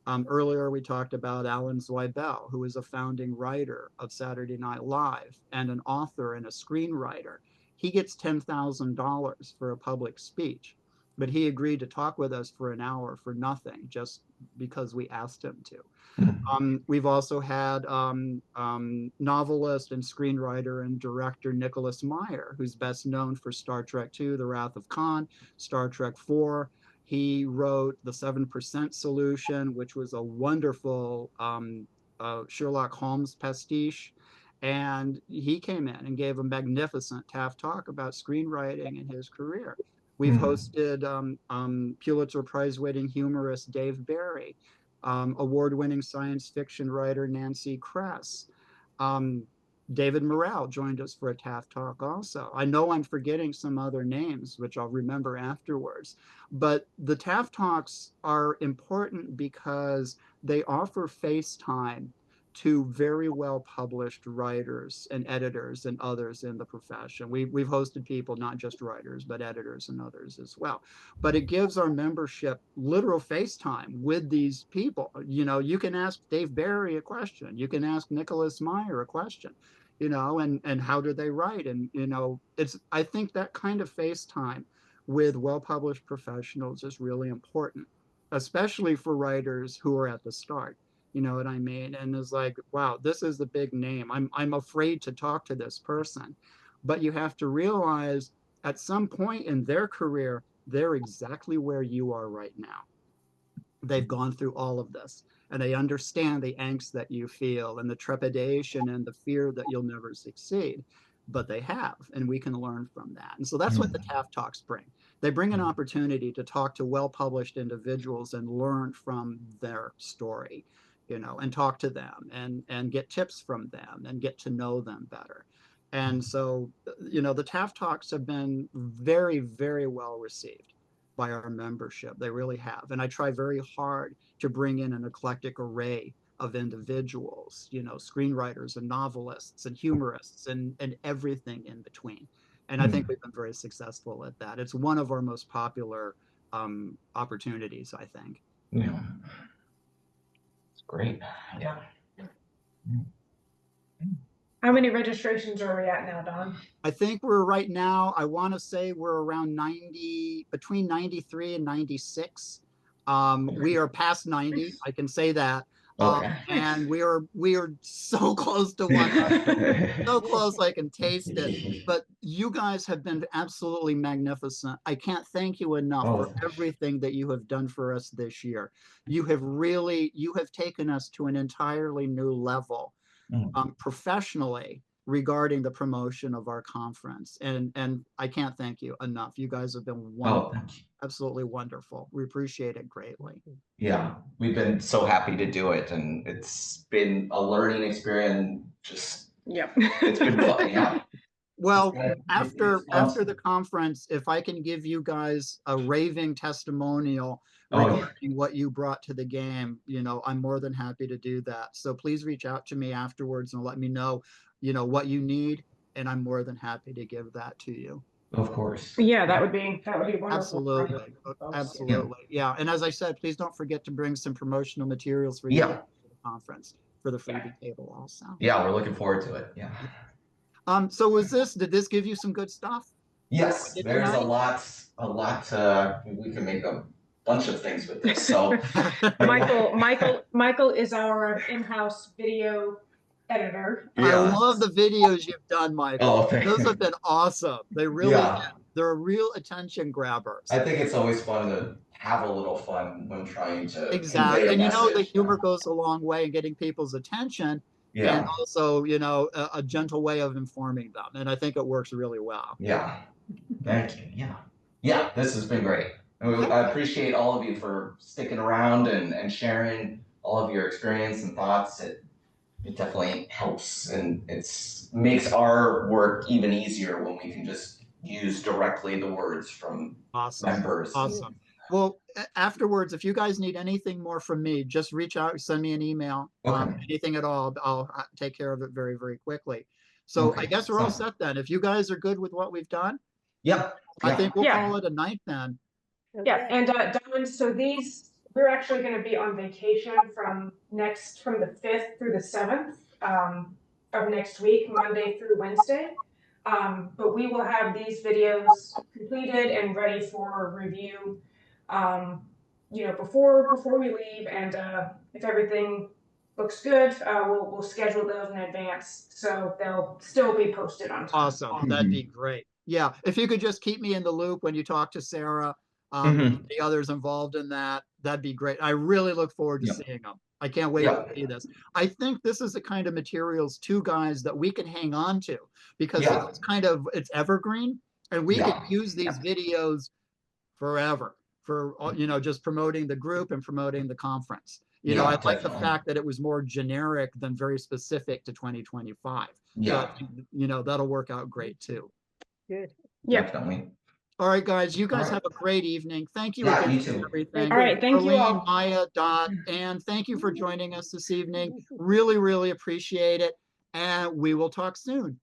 Speaker 1: Earlier, we talked about Alan Zweibel, who is a founding writer of Saturday Night Live and an author and a screenwriter. He gets $10,000 for a public speech, but he agreed to talk with us for an hour for nothing, just because we asked him to. We've also had novelist and screenwriter and director Nicholas Meyer, who's best known for Star Trek II, The Wrath of Khan, Star Trek IV. He wrote The 7% Solution, which was a wonderful Sherlock Holmes pastiche. And he came in and gave a magnificent TAF talk about screenwriting in his career. We've hosted Pulitzer Prize-winning humorist Dave Barry, award-winning science fiction writer Nancy Kress. David Morrell joined us for a TAF talk also. I know I'm forgetting some other names, which I'll remember afterwards. But the TAF talks are important because they offer face time to very well published writers and editors and others in the profession. We've hosted people, not just writers, but editors and others as well. But it gives our membership literal face time with these people. You can ask Dave Barry a question. You can ask Nicholas Meyer a question, and how do they write? And, I think that kind of face time with well-published professionals is really important, especially for writers who are at the start. You know what I mean? And it's like, wow, this is the big name. I'm afraid to talk to this person. But you have to realize at some point in their career, they're exactly where you are right now. They've gone through all of this and they understand the angst that you feel and the trepidation and the fear that you'll never succeed. But they have, and we can learn from that. And so that's what the TAF Talks bring. They bring an opportunity to talk to well-published individuals and learn from their story, and talk to them and get tips from them and get to know them better. And so, the TAF Talks have been very, very well received by our membership. They really have. And I try very hard to bring in an eclectic array of individuals, screenwriters and novelists and humorists and everything in between. And I think we've been very successful at that. It's one of our most popular opportunities, I think.
Speaker 13: Yeah. It's great. Yeah.
Speaker 12: How many registrations are we at now, Don?
Speaker 1: I think we're right now, I want to say we're around 90, between 93 and 96. We are past 90, I can say that.
Speaker 13: Okay.
Speaker 1: And we are so close to 100, so close I can taste it. But you guys have been absolutely magnificent. I can't thank you enough for everything that you have done for us this year. You have taken us to an entirely new level professionally regarding the promotion of our conference. And I can't thank you enough. You guys have been wonderful. Absolutely wonderful. We appreciate it greatly.
Speaker 13: Yeah, we've been so happy to do it, and it's been a learning experience. It's been fun. Yeah.
Speaker 1: Well,
Speaker 13: It's
Speaker 1: after
Speaker 13: awesome.
Speaker 1: the conference, if I can give you guys a raving testimonial
Speaker 13: Oh, yeah.
Speaker 1: regarding what you brought to the game, you know, I'm more than happy to do that. So please reach out to me afterwards and let me know, you know, what you need, and I'm more than happy to give that to you.
Speaker 13: Of course.
Speaker 12: Yeah, that would be wonderful.
Speaker 1: Absolutely. Absolutely. Yeah. And as I said, please don't forget to bring some promotional materials for you
Speaker 13: Yeah.
Speaker 1: for the conference, for the freebie table also.
Speaker 13: Yeah, we're looking forward to it. Yeah.
Speaker 1: So did this give you some good stuff?
Speaker 13: Yes, there's a lot, we can make a bunch of things with this. So
Speaker 12: Michael is our in-house video editor.
Speaker 1: I love the videos you've done, Michael.
Speaker 13: Oh, thank
Speaker 1: Those
Speaker 13: you.
Speaker 1: have been awesome. They really, they're real attention grabbers.
Speaker 13: I think it's always fun to have a little fun when trying to
Speaker 1: Exactly.
Speaker 13: convey a
Speaker 1: And you know, the
Speaker 13: message.
Speaker 1: humor goes a long way in getting people's attention. And also, you know, a gentle way of informing them. And I think it works really well.
Speaker 13: Yeah. Thank you. Yeah. Yeah, this has been great. I appreciate all of you for sticking around and sharing all of your experience and thoughts. It definitely helps, and makes our work even easier when we can just use directly the words from members.
Speaker 1: Awesome. Well, afterwards, if you guys need anything more from me, just reach out, send me an email. Anything at all, I'll take care of it very, very quickly. So I guess we're all set then. If you guys are good with what we've done, I think we'll call it a night then.
Speaker 12: Yeah, and Don, so we're actually going to be on vacation from the 5th through the 7th of next week, Monday through Wednesday. But we will have these videos completed and ready for review, you know, before we leave. And if everything looks good, we'll schedule those in advance, so they'll still be posted on time.
Speaker 1: Awesome, that'd be great. Yeah, if you could just keep me in the loop when you talk to Sarah, the others involved in that, that'd be great. I really look forward to seeing them. I can't wait to see this. I think this is the kind of materials too, guys, that we can hang on to, because it's evergreen, and we can use these videos forever for, you know, just promoting the group and promoting the conference. You know, I like the fact that it was more generic than very specific to 2025. So, you know, that'll work out great too.
Speaker 4: Good.
Speaker 12: Yeah.
Speaker 13: Definitely.
Speaker 1: All right, guys, you guys have a great evening. Thank you
Speaker 13: Yeah,
Speaker 1: again
Speaker 13: you too.
Speaker 1: for everything.
Speaker 12: All right, thank you all.
Speaker 1: Maya, Dot, and thank you for joining us this evening. Really, really appreciate it. And we will talk soon.